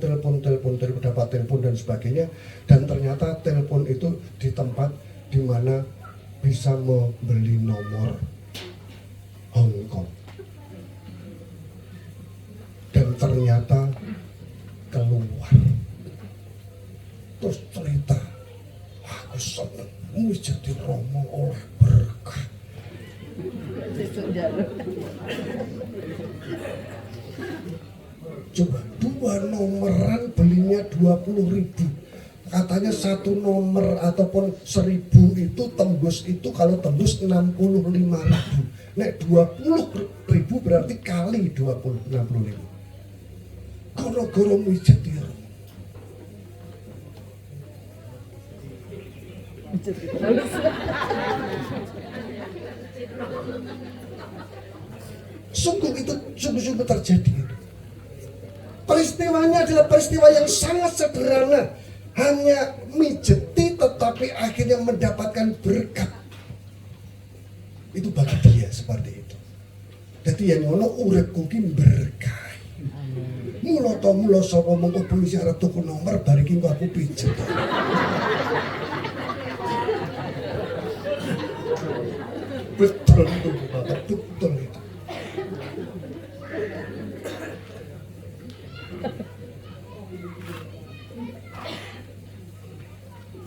dapat telepon dan sebagainya, dan ternyata telepon itu di tempat di mana bisa membeli nomor Hong Kong. Dan ternyata keluar. Terus cerita, aku senang jadi Romo oleh berkah. Coba 2 nomoran belinya 20.000. Katanya 1 nomor ataupun 1.000 itu tembus, itu kalau tembus 65.000. Nek 20.000 berarti kali 65.000. Goro-goro mijetir. Sungguh itu sungguh-sungguh terjadi. Peristiwanya adalah peristiwa yang sangat sederhana, hanya mijeti tetapi akhirnya mendapatkan berkat. Itu bagi dia seperti itu. Jadi yang ngono uripku ki berkah. Mula sapa mengko polisi arep tuku nomor bar iki engko aku pijet. Betul itu Bapak, betul itu.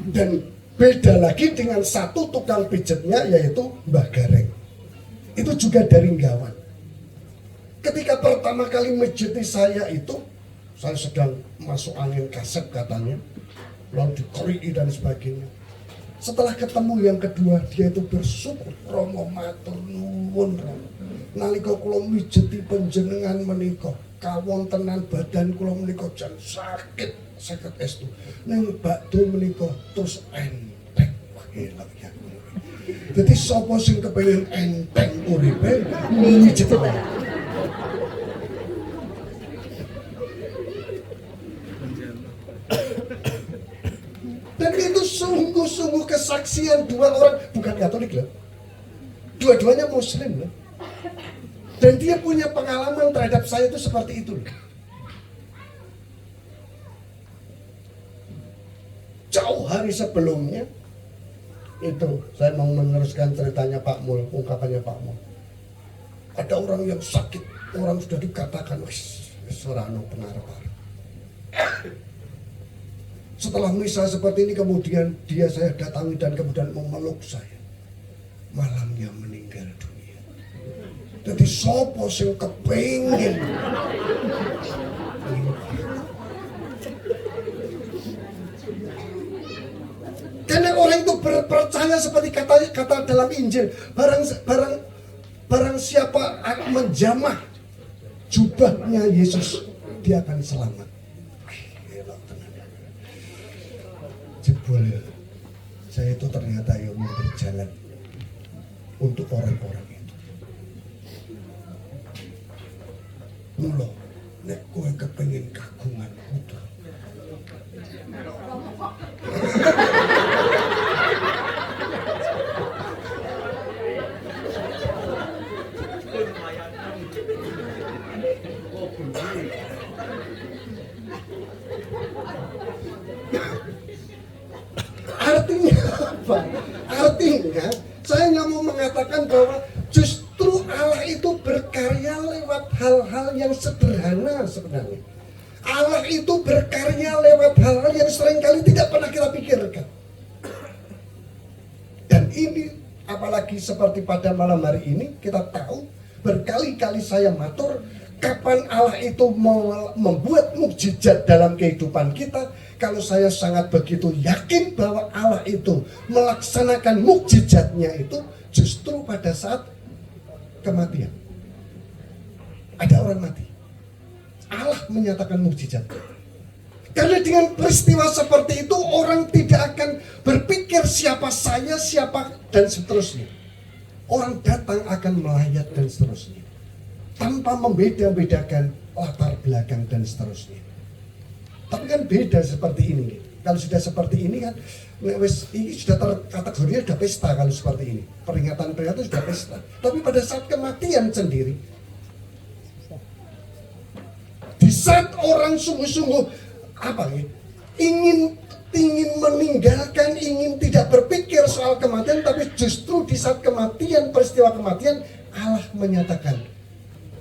Dan beda lagi dengan satu tukang pijetnya yaitu Mbah Gareng. Itu juga dari Nggawan. Ketika pertama kali mijeti saya itu, saya sedang masuk angin kaset katanya, lalu dikorii dan sebagainya. Setelah ketemu yang kedua, dia itu bersyukur, Romo matur nuwun Romo. Nalika kula mijeti panjenengan menika, kawontenan badan kula menika jan sakit estu. Ning bakdo menika terus enteng. Wah, enak ya. Dadi sapa sing kepengin enteng uripe mijeti wae. Dan itu sungguh-sungguh kesaksian dua orang, bukan Katolik loh, dua-duanya Muslim loh. Dan dia punya pengalaman terhadap saya itu seperti itu loh. Jauh hari sebelumnya, itu saya mau meneruskan ceritanya Pak Mul, ungkapannya Pak Mul. Ada orang yang sakit, orang sudah dikatakan, wis ora ono pengarep-arep. Setelah misa seperti ini kemudian dia saya datangi dan kemudian memeluk saya. Malamnya meninggal dunia. Jadi sopo sing kepengin. Karena orang itu percaya seperti kata dalam Injil, barang siapa menjamah jubahnya Yesus, dia akan selamat. Jebol ya, saya itu ternyata yang mau berjalan untuk orang-orang itu. Mula, nek kowe kepengin kagungan putra. Artinya apa? Artinya saya nggak mau mengatakan bahwa justru Allah itu berkarya lewat hal-hal yang sederhana sebenarnya. Allah itu berkarya lewat hal-hal yang seringkali tidak pernah kita pikirkan. Dan ini apalagi seperti pada malam hari ini kita tahu berkali-kali saya matur kapan Allah itu membuat mukjizat dalam kehidupan kita. Kalau saya sangat begitu yakin bahwa Allah itu melaksanakan mukjizatnya itu justru pada saat kematian. Ada orang mati, Allah menyatakan mukjizat. Karena dengan peristiwa seperti itu orang tidak akan berpikir siapa saya, siapa dan seterusnya. Orang datang akan melayat dan seterusnya, tanpa membeda-bedakan latar belakang dan seterusnya. Tapi kan beda seperti ini. Kalau sudah seperti ini kan, ini sudah kategorinya sudah pesta kalau seperti ini. Peringatan-peringatan sudah pesta. Tapi pada saat kematian sendiri, di saat orang sungguh-sungguh apa ya, ingin meninggalkan, ingin tidak berpikir soal kematian, tapi justru di saat kematian, peristiwa kematian, Allah menyatakan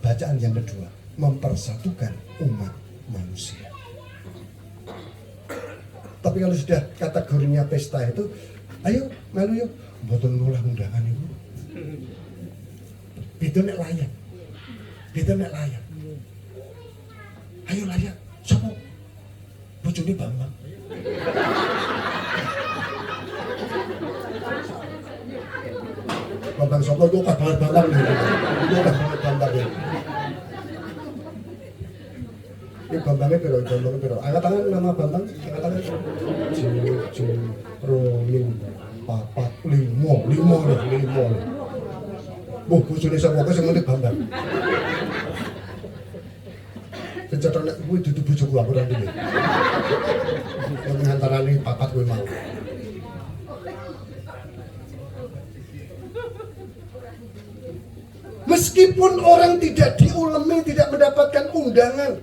bacaan yang kedua, mempersatukan umat manusia. Tapi kalau sudah kategorinya pesta itu, ayo melu yuk, mboten ngolah undangan itu. Beda nek layak. Beda nek layak. Ayo layak. Sopo? Bojone Bambang. Bambang sopo itu kabar Bambang nih. Itu kabar Bambang ya. Ini Bambangnya piro, Bambangnya piro. Angkat tangan nama Bambang, angkat tangan. Rolim, papat, limo. Buh, bojone sapa kok sing muni Bambang. Pencetone kuwi dudu bojoku aku ra ndene. Yang ngantarane papat kuwi mau. Meskipun orang tidak diulemi, tidak mendapatkan undangan,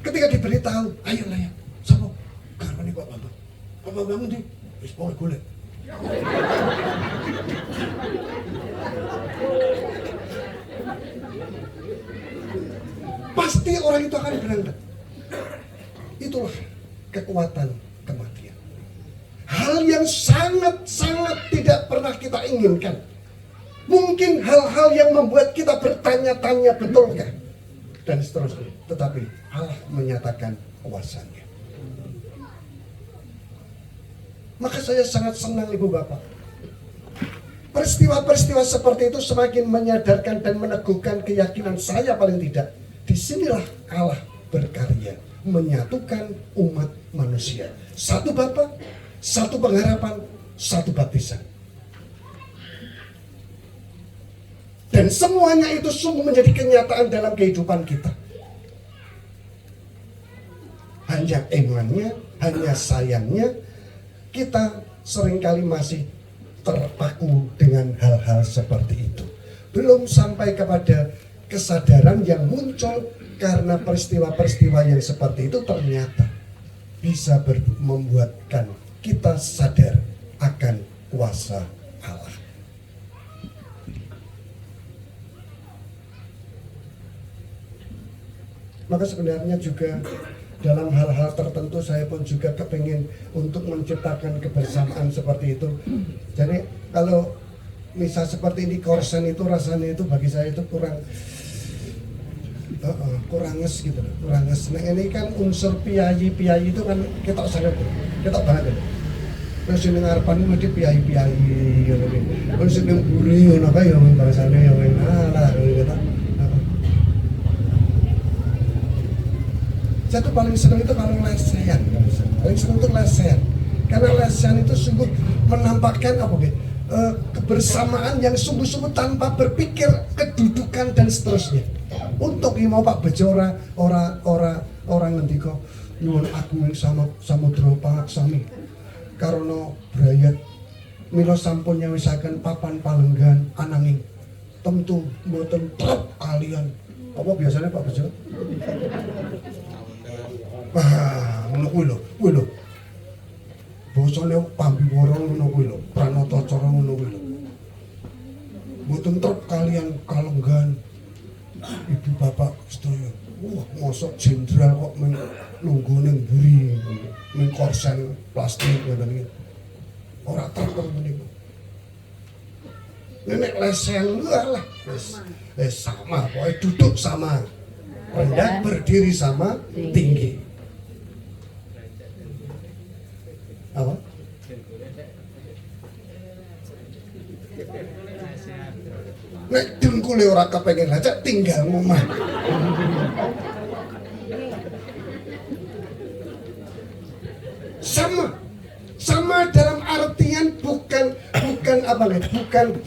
Ketika diberitahu, ayolah ya, sapa? Garwane Pak Bambang. Pak Bambang ndi? Wis pokoke golek. Pasti orang itu akan berangkat. Itulah kekuatan kematian. Hal yang sangat-sangat tidak pernah kita inginkan. Mungkin hal-hal yang membuat kita bertanya-tanya betulkah? Dan seterusnya. Tetapi Allah menyatakan kuasanya. Maka saya sangat senang Ibu Bapak. Peristiwa-peristiwa seperti itu semakin menyadarkan dan meneguhkan keyakinan saya paling tidak. Disinilah Allah berkarya, menyatukan umat manusia. Satu Bapa, satu pengharapan, satu baptisan. Dan semuanya itu sungguh menjadi kenyataan dalam kehidupan kita. Hanya imannya, hanya sayangnya, kita seringkali masih terpaku dengan hal-hal seperti itu. Belum sampai kepada kesadaran yang muncul karena peristiwa-peristiwa yang seperti itu ternyata bisa membuatkan kita sadar akan kuasa Allah. Maka sebenarnya juga dalam hal-hal tertentu saya pun juga kepingin untuk menciptakan kebersamaan seperti itu. Jadi kalau misal seperti ini korsen itu rasanya itu bagi saya itu kurang nges gitu loh, kurang nges. Nah ini kan unsur piyayi itu kan ketok sangat, ketok banget. Terus ini ngarepan mesti piyayi gitu. Terus ini buri ngono kae ya bahasane ya alah gitu. Saya tuh paling senang itu kalau lesehan, paling senang itu lesehan, karena lesehan itu sungguh menampakkan apa gitu, kebersamaan yang sungguh-sungguh tanpa berpikir kedudukan dan seterusnya. Untuk mau Pak Bejo orang ngendika nyuwun agung sama samudra pangaksami karena brayat mila sampun nyawisaken papan palenggan ananging tentu mboten trep kalian. Apa biasanya Pak Bejo? Ngono kuwi lho. Basane pambiwara ngono kuwi lho, pranatacara ngono kuwi lho. Mboten trep kalian kalenggan. Ibu bapak sedaya. Wah, mosok jenderal kok nunggu ning mburi, ning korsen plastik ngoten iki. Ora trep niku. Nek lesen lah. Wis sama, pokoknya duduk sama. Rendah berdiri sama, tinggi. Apa? Nek dengkule ora kepengen aja tinggal ngomah. Sama dalam artian bukan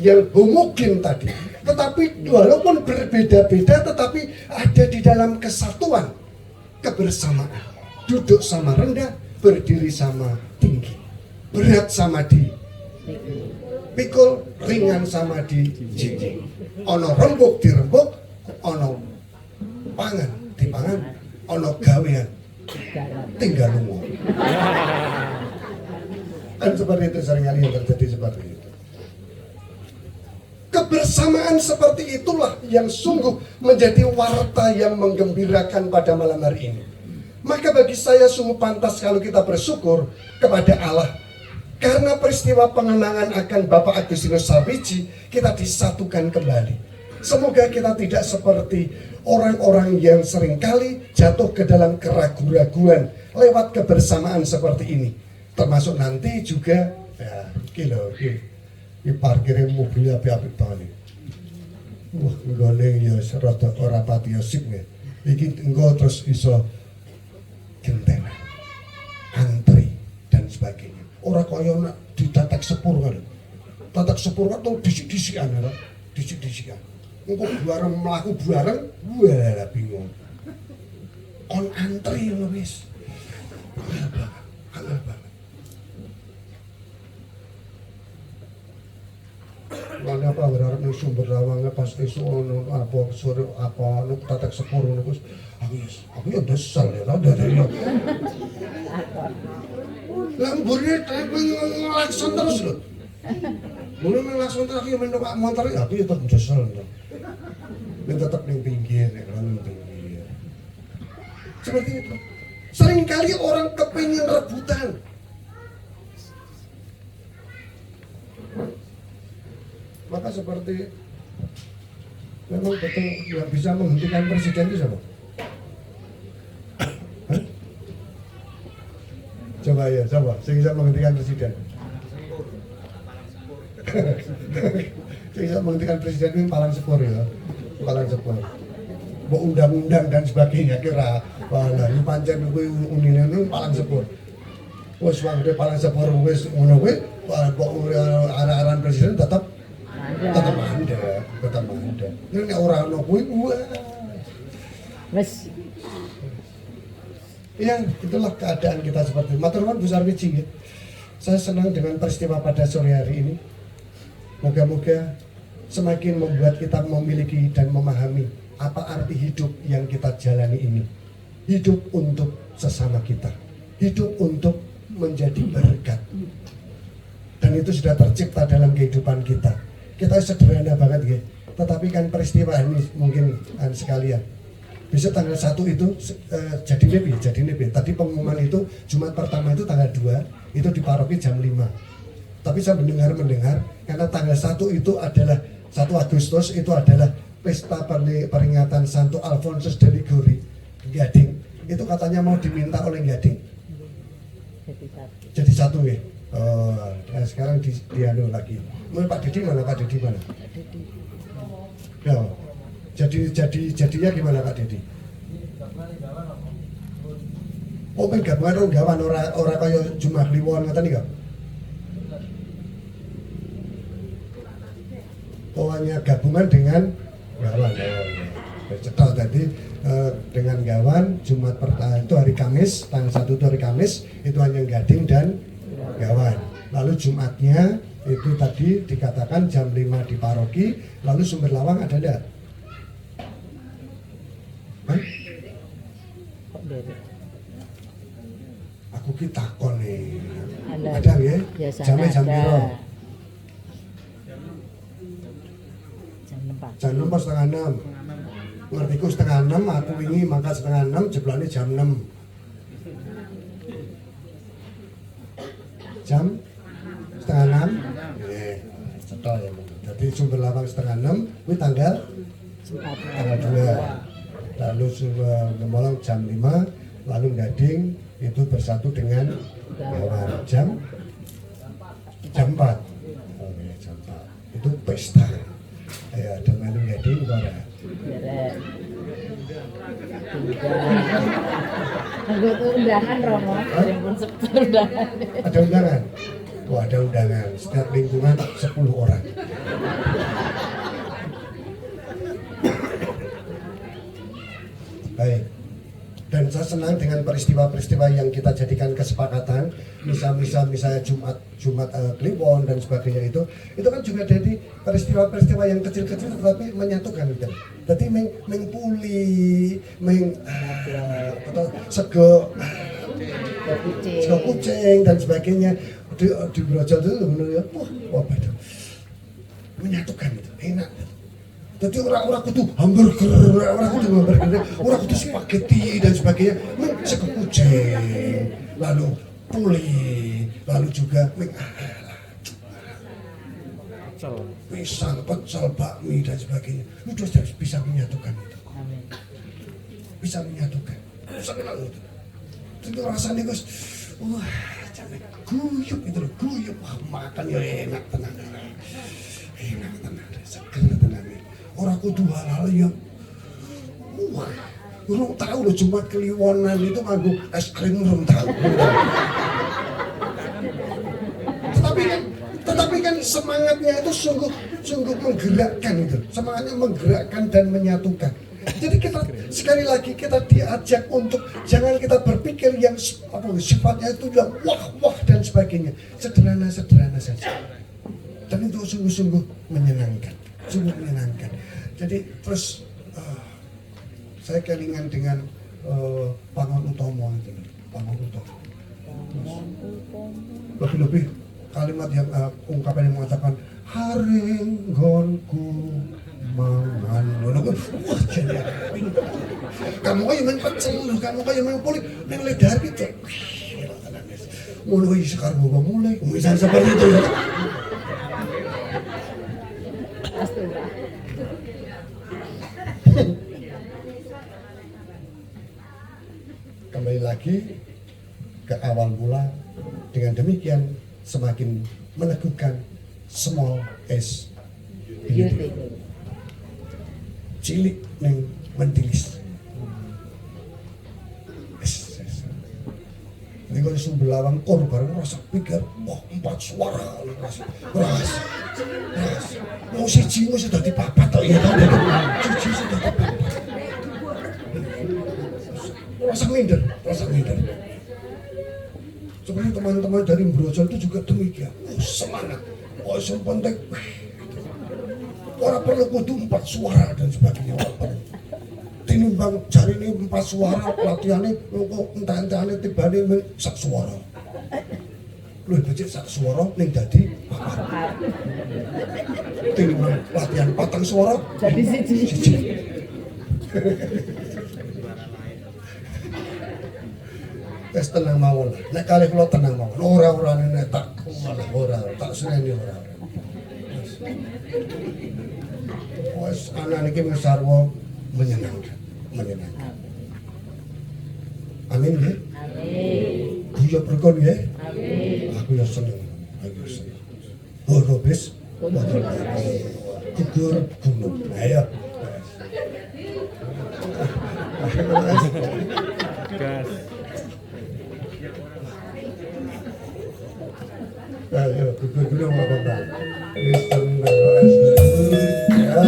yang homogen tadi, tetapi walaupun berbeda-beda tetapi ada di dalam kesatuan, kebersamaan. Duduk sama rendah, berdiri sama tinggi, berat sama di pikul, ringan sama di jinjing. Ono rembuk dirembuk, ono pangan dipangan, ono gawean tinggal lungo. Kan seperti itu seringkali yang terjadi seperti itu. Kebersamaan seperti itulah yang sungguh menjadi warta yang menggembirakan pada malam hari ini. Maka bagi saya sungguh pantas kalau kita bersyukur kepada Allah. Karena peristiwa pengenangan akan Bapak Agustinus Sapiji, kita disatukan kembali. Semoga kita tidak seperti orang-orang yang seringkali jatuh ke dalam keraguan-raguan lewat kebersamaan seperti ini. Termasuk nanti juga, ya, ini parkirin mobilnya api-api banget. Wah, nggone ya rada ora pati asik nih. Iki engko terus iso gentenan, antri dan sebagainya. Ora kaya nak ditatak sepur kan. Tatak sepur kan tuh disik-disikan ya, disik-disikan. Engko bareng mlaku bareng, wah bingung. Kon antri ngono wis. Angel banget. Lalu apa berharap ning Sumber Lawang pas esuk ono apa sore apa ono tatek sepur ngono Gus. Aku ya desal ya dari ya. Lamburnya ngelakson terus lho. Mulai ngelakson terus aku yang menolak motor ya aku ya tetap desal. Dan tetap ning pinggir ya kan ning pinggir. Seperti itu. Seringkali orang kepingin rebutan. Maka seperti memang betul yang bisa menghentikan presiden itu siapa? Hah? Coba ya, coba. Saya bisa menghentikan presiden. Saya bisa menghentikan presiden ini palang sepur ya, palang sepur. Mau undang-undang dan sebagainya kira, wah lah ini pancen gue unine ini palang sepur. Wes wangde palang sepur wes ngono kuwi, arah-arahan presiden tetap ada. Ini orang ono kuwi Wes. Ya, itulah keadaan kita seperti itu. Matur nuwun Bu Sarmiji ya. Saya senang dengan peristiwa pada sore hari ini. Moga-moga semakin membuat kita memiliki dan memahami apa arti hidup yang kita jalani ini. Hidup untuk sesama kita. Hidup untuk menjadi berkat. Dan itu sudah tercipta dalam kehidupan kita. Kita sederhana banget ya. Tetapi kan peristiwa ini mungkin sekalian. Besok tanggal 1 itu jadi nebi. Tadi pengumuman itu Jumat pertama itu tanggal 2 itu di paroki jam 5. Tapi saya mendengar karena tanggal 1 itu adalah 1 Agustus itu adalah pesta peringatan Santo Alfonsus de Liguori Gading. Itu katanya mau diminta oleh Gading. Jadi satu ya. Nah sekarang dianu lagi. Pak Didi mana? Ya. Jadinya gimana Pak Didi? Oh gabungan gawan ora kaya Jumah Kliwon ngoten iki. Pokoknya gabungan dengan gawan. Cetok tadi dengan gawan Jumat pertama itu hari Kamis, tanggal 1 itu hari Kamis itu hanya Gading dan gawan. Lalu Jumatnya itu tadi dikatakan jam 5 di paroki, lalu Sumber Lawang ada enggak? Aku ki takon nih. Ada ya? Jamnya jam piro? Jam 6 setengah 6. Ngertiku setengah 6, aku wingi mangkat setengah 6, jeblane jam 6. Jam setengah 6? Cetok ya. Jadi Sumber Lawang setengah 6, kuwi tanggal 2. Lalu Gemolong jam 5, lalu Gading itu bersatu dengan gawan jam 4. Oke, jam 4. Itu pesta. Ya, dengan Gading ora. Anggota undangan Romo, undangan. Ada undangan? Oh, ada undangan. Setiap lingkungan 10 orang. Baik. Dan saya senang dengan peristiwa-peristiwa yang kita jadikan kesepakatan, misalnya Jumat Kliwon dan sebagainya itu kan juga jadi peristiwa-peristiwa yang kecil-kecil tetapi menyatukan gitu. Jadi mengpuli, sego kucing dan sebagainya di Brojol itu benar-benar wah betul. Menyatukan itu enak. Jadi orang kudu hamburger, orang kudu spaghetti dan sebagainya, sego kucing, lalu puli, lalu juga pisang, pecel, bakmi dan sebagainya. Itu sudah bisa menyatukan itu. Bisa menyatukan. Senang itu. Itu rasanya Gus, wah, jangan guyup itu loh, guyup, wah makan ya enak tenang, seger tenang. Orang kudu hal-hal yang belum tahu loh Jumat Kliwonan itu nganggo es krim belum tahu. Tetapi kan semangatnya itu sungguh menggerakkan itu. Semangatnya menggerakkan dan menyatukan. Jadi kita sekali lagi kita diajak untuk jangan kita berpikir yang sifatnya itu yang wah dan sebagainya. Sederhana saja. Dan itu sungguh-sungguh menyenangkan. sungguh menyenangkan. Jadi terus saya kelingan dengan Pangon Utomo itu, Pangon Utomo. Lebih-lebih kalimat yang ungkapan yang mengatakan haringgonku mangan wah jadi kamu kaya main pecel kamu kaya main polik neng ledar gitu mulai sekarang gua mulai misalnya seperti itu ya. Kembali lagi ke awal mula, dengan demikian semakin meneguhkan small s beauty. Cilik neng mentilis. Ini kalau sumber lawang korban rasa pikir, wah 4 suara ras. Mau siji mau sudah dipapat atau iya kan? Siji sudah dipapat. Rasa minder. Sebenarnya teman-teman dari Brojol itu juga demikian. Semangat. Oh, yang penting. Orang perlu kudu 4 suara dan sebagainya. Tinimbang cari ini 4 suara, latihannya entah-entahnya tiba-tiba 1 suara. Lu becik 1 suara, ini jadi 4. Tinimbang latihan 4 suara, jadi siji. Wes tenang mawon. Nek kali kula tenang mawon. Ora-orane nek tak malah ora, tak sereni ora. Wes anak niki wis sarwa menyenangkan. Amin ya. Amin. Buya berkon ya. Amin. Aku ya seneng. Horobes. Gugur gunung. Ayo. Gas. Ayo, gugur gunung apa-apa. Wis tenang. Ya.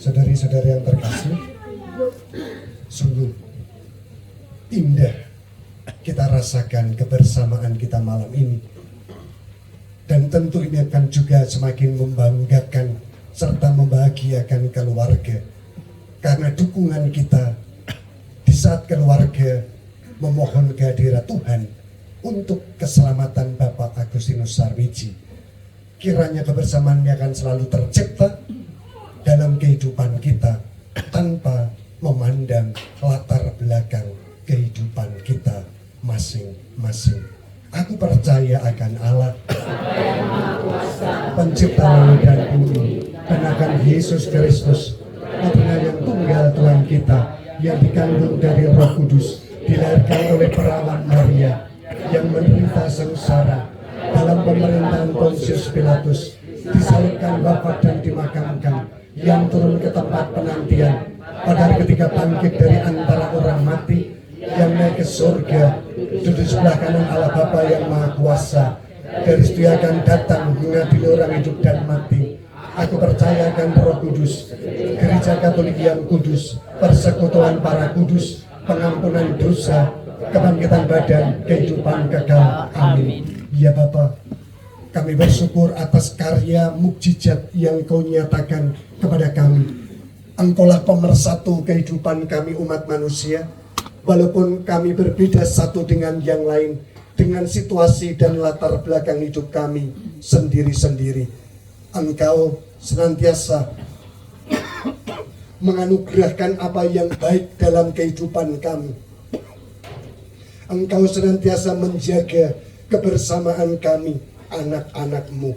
Saudari-saudari yang terkasih, sungguh indah kita rasakan kebersamaan kita malam ini. Dan tentu ini akan juga semakin membanggakan serta membahagiakan keluarga. Karena dukungan kita di saat keluarga memohon kehadirat Tuhan untuk keselamatan Bapak Agustinus Sarmiji. Kiranya kebersamaan ini akan selalu tercipta dalam kehidupan kita tanpa memandang latar belakang kehidupan kita masing-masing. Aku percaya akan Allah, pencipta langit dan bumi, dan akan Yesus Kristus, Putra yang tunggal Tuhan kita, yang dikandung dari Roh Kudus, dilahirkan oleh perawan Maria, yang menderita sengsara dalam pemerintahan Pontius Pilatus, disalibkan, wafat dan dimakamkan, yang turun ke tempat penantian, pada ketika bangkit dari antara orang mati, yang naik ke surga, duduk sebelah kanan Allah Bapa yang Maha Kuasa, dari situ akan datang mengadili orang hidup dan mati. Aku percaya akan Roh Kudus, Gereja Katolik yang kudus, persekutuan para kudus, pengampunan dosa, kebangkitan badan, kehidupan kekal. Amin. Ya Bapa, kami bersyukur atas karya mukjizat yang Kau nyatakan kepada kami. Engkaulah pemersatu kehidupan kami umat manusia. Walaupun kami berbeda satu dengan yang lain, dengan situasi dan latar belakang hidup kami sendiri-sendiri, Engkau senantiasa menganugerahkan apa yang baik dalam kehidupan kami. Engkau senantiasa menjaga kebersamaan kami, anak-anak-Mu.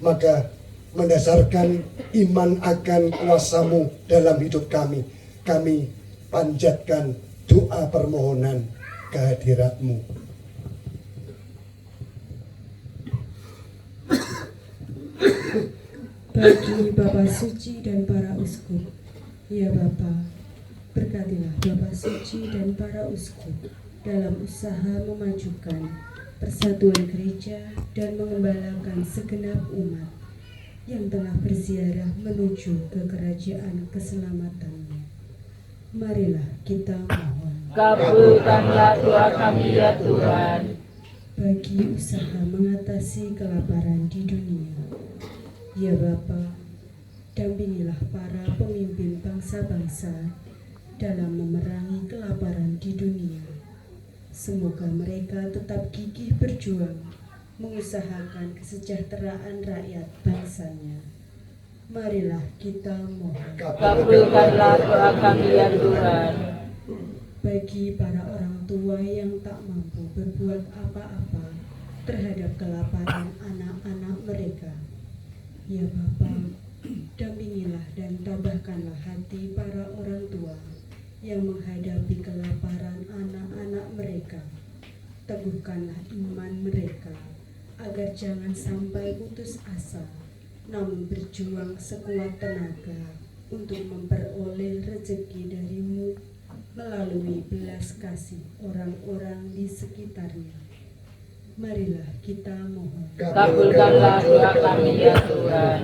Maka mendasarkan iman akan kuasa-Mu dalam hidup kami, kami panjatkan doa permohonan kehadirat-Mu. Bagi Bapak Suci dan para uskup, ya Bapa, berkatilah Bapak Suci dan para uskup dalam usaha memajukan persatuan gereja dan mengembalakan segenap umat yang tengah berziarah menuju ke kerajaan keselamatan-Mu. Marilah kita mohon. Kabulkanlah doa kami ya Tuhan. Bagi usaha mengatasi kelaparan di dunia, ya Bapa, dampingilah para pemimpin bangsa-bangsa dalam memerangi kelaparan di dunia. Semoga mereka tetap gigih berjuang mengusahakan kesejahteraan rakyat bangsanya. Marilah kita mohon. Kabulkanlah doa kami ya Tuhan. Bagi para orang tua yang tak mampu berbuat apa-apa terhadap kelaparan anak-anak mereka, ya Bapa, dampingilah dan tabahkanlah hati para orang tua yang menghadapi kelaparan anak-anak mereka. Teguhkanlah iman mereka agar jangan sampai putus asa, namun berjuang sekuat tenaga untuk memperoleh rezeki dari-Mu melalui belas kasih orang-orang di sekitarnya. Marilah kita mohon. Kabulkanlah doa kami ya Tuhan.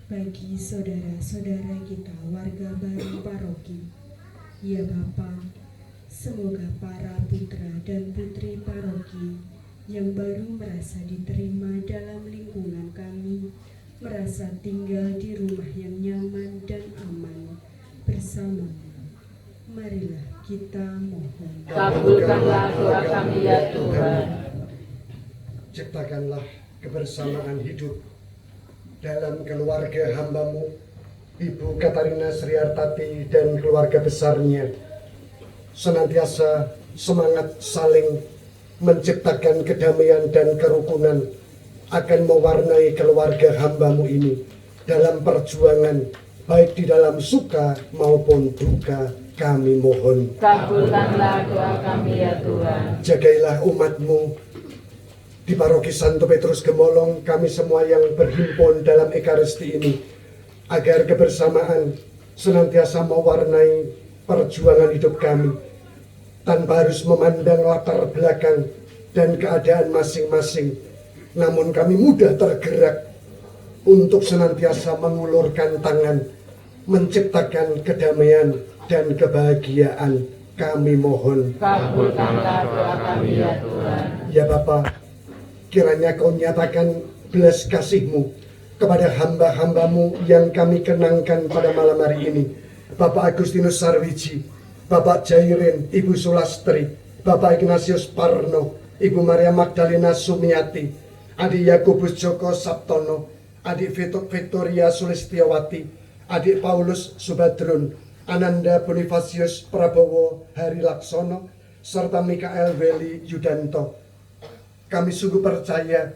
Bagi saudara-saudara kita warga baru paroki, ya Bapa, semoga para putra dan putri paroki yang baru merasa diterima dalam lingkungan kami merasa tinggal di rumah yang nyaman dan aman bersama-Mu. Marilah kita mohon. Kabulkanlah doa kami ya Tuhan. Ciptakanlah kebersamaan hidup dalam keluarga hamba-Mu, Ibu Katarina Sriartati dan keluarga besarnya. Senantiasa semangat saling menciptakan kedamaian dan kerukunan akan mewarnai keluarga hamba-Mu ini dalam perjuangan, baik di dalam suka maupun duka. Kami mohon. Kabulkanlah doa kami ya Tuhan. Jagailah umat-Mu di paroki Santo Petrus Gemolong, kami semua yang berhimpun dalam Ekaristi ini, agar kebersamaan senantiasa mewarnai perjuangan hidup kami, tanpa harus memandang latar belakang dan keadaan masing-masing. Namun kami mudah tergerak untuk senantiasa mengulurkan tangan, menciptakan kedamaian dan kebahagiaan. Kami mohon, Kabulkanlah doa kami ya Tuhan. ya Bapa, kiranya Kau nyatakan belas kasih-Mu kepada hamba-hamba-Mu yang kami kenangkan pada malam hari ini. Bapak Agustinus Sarwiji, Bapak Jairin, Ibu Sulastri, Bapak Ignatius Parno, Ibu Maria Magdalena Sumiati, Adik Yakobus Joko Sabtono, Adik Victoria Sulistiawati, Adik Paulus Subadrun, Ananda Bonifasius Prabowo Hari Laksono, serta Mikael Weli Yudanto. Kami sungguh percaya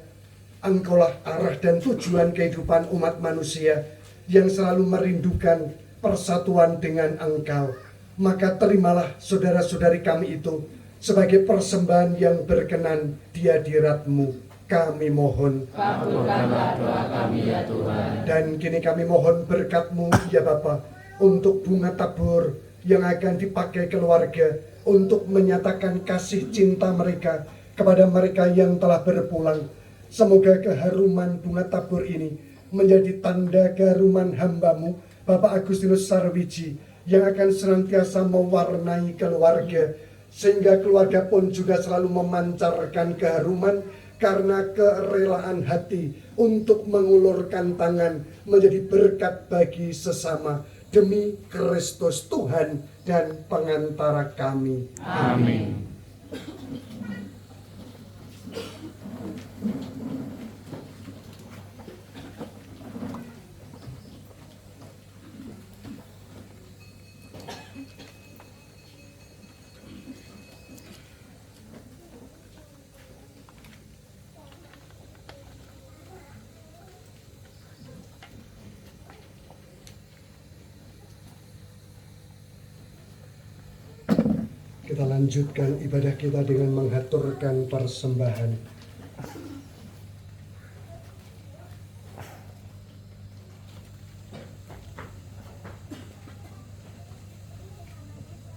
Engkaulah arah dan tujuan kehidupan umat manusia yang selalu merindukan persatuan dengan Engkau. Maka terimalah saudara-saudari kami itu sebagai persembahan yang berkenan di hadirat-Mu. Kami mohon, Kabulkanlah doa kami ya Tuhan. dan kini kami mohon berkat-Mu ya Bapa, untuk bunga tabur yang akan dipakai keluarga untuk menyatakan kasih cinta mereka kepada mereka yang telah berpulang. Semoga keharuman bunga tabur ini menjadi tanda keharuman hamba-Mu, Bapak Agustinus Sarwiji, yang akan senantiasa mewarnai keluarga, sehingga keluarga pun juga selalu memancarkan keharuman karena kerelaan hati untuk mengulurkan tangan menjadi berkat bagi sesama. Demi Kristus Tuhan dan pengantara kami. Amin. Kita lanjutkan ibadah kita dengan menghaturkan persembahan.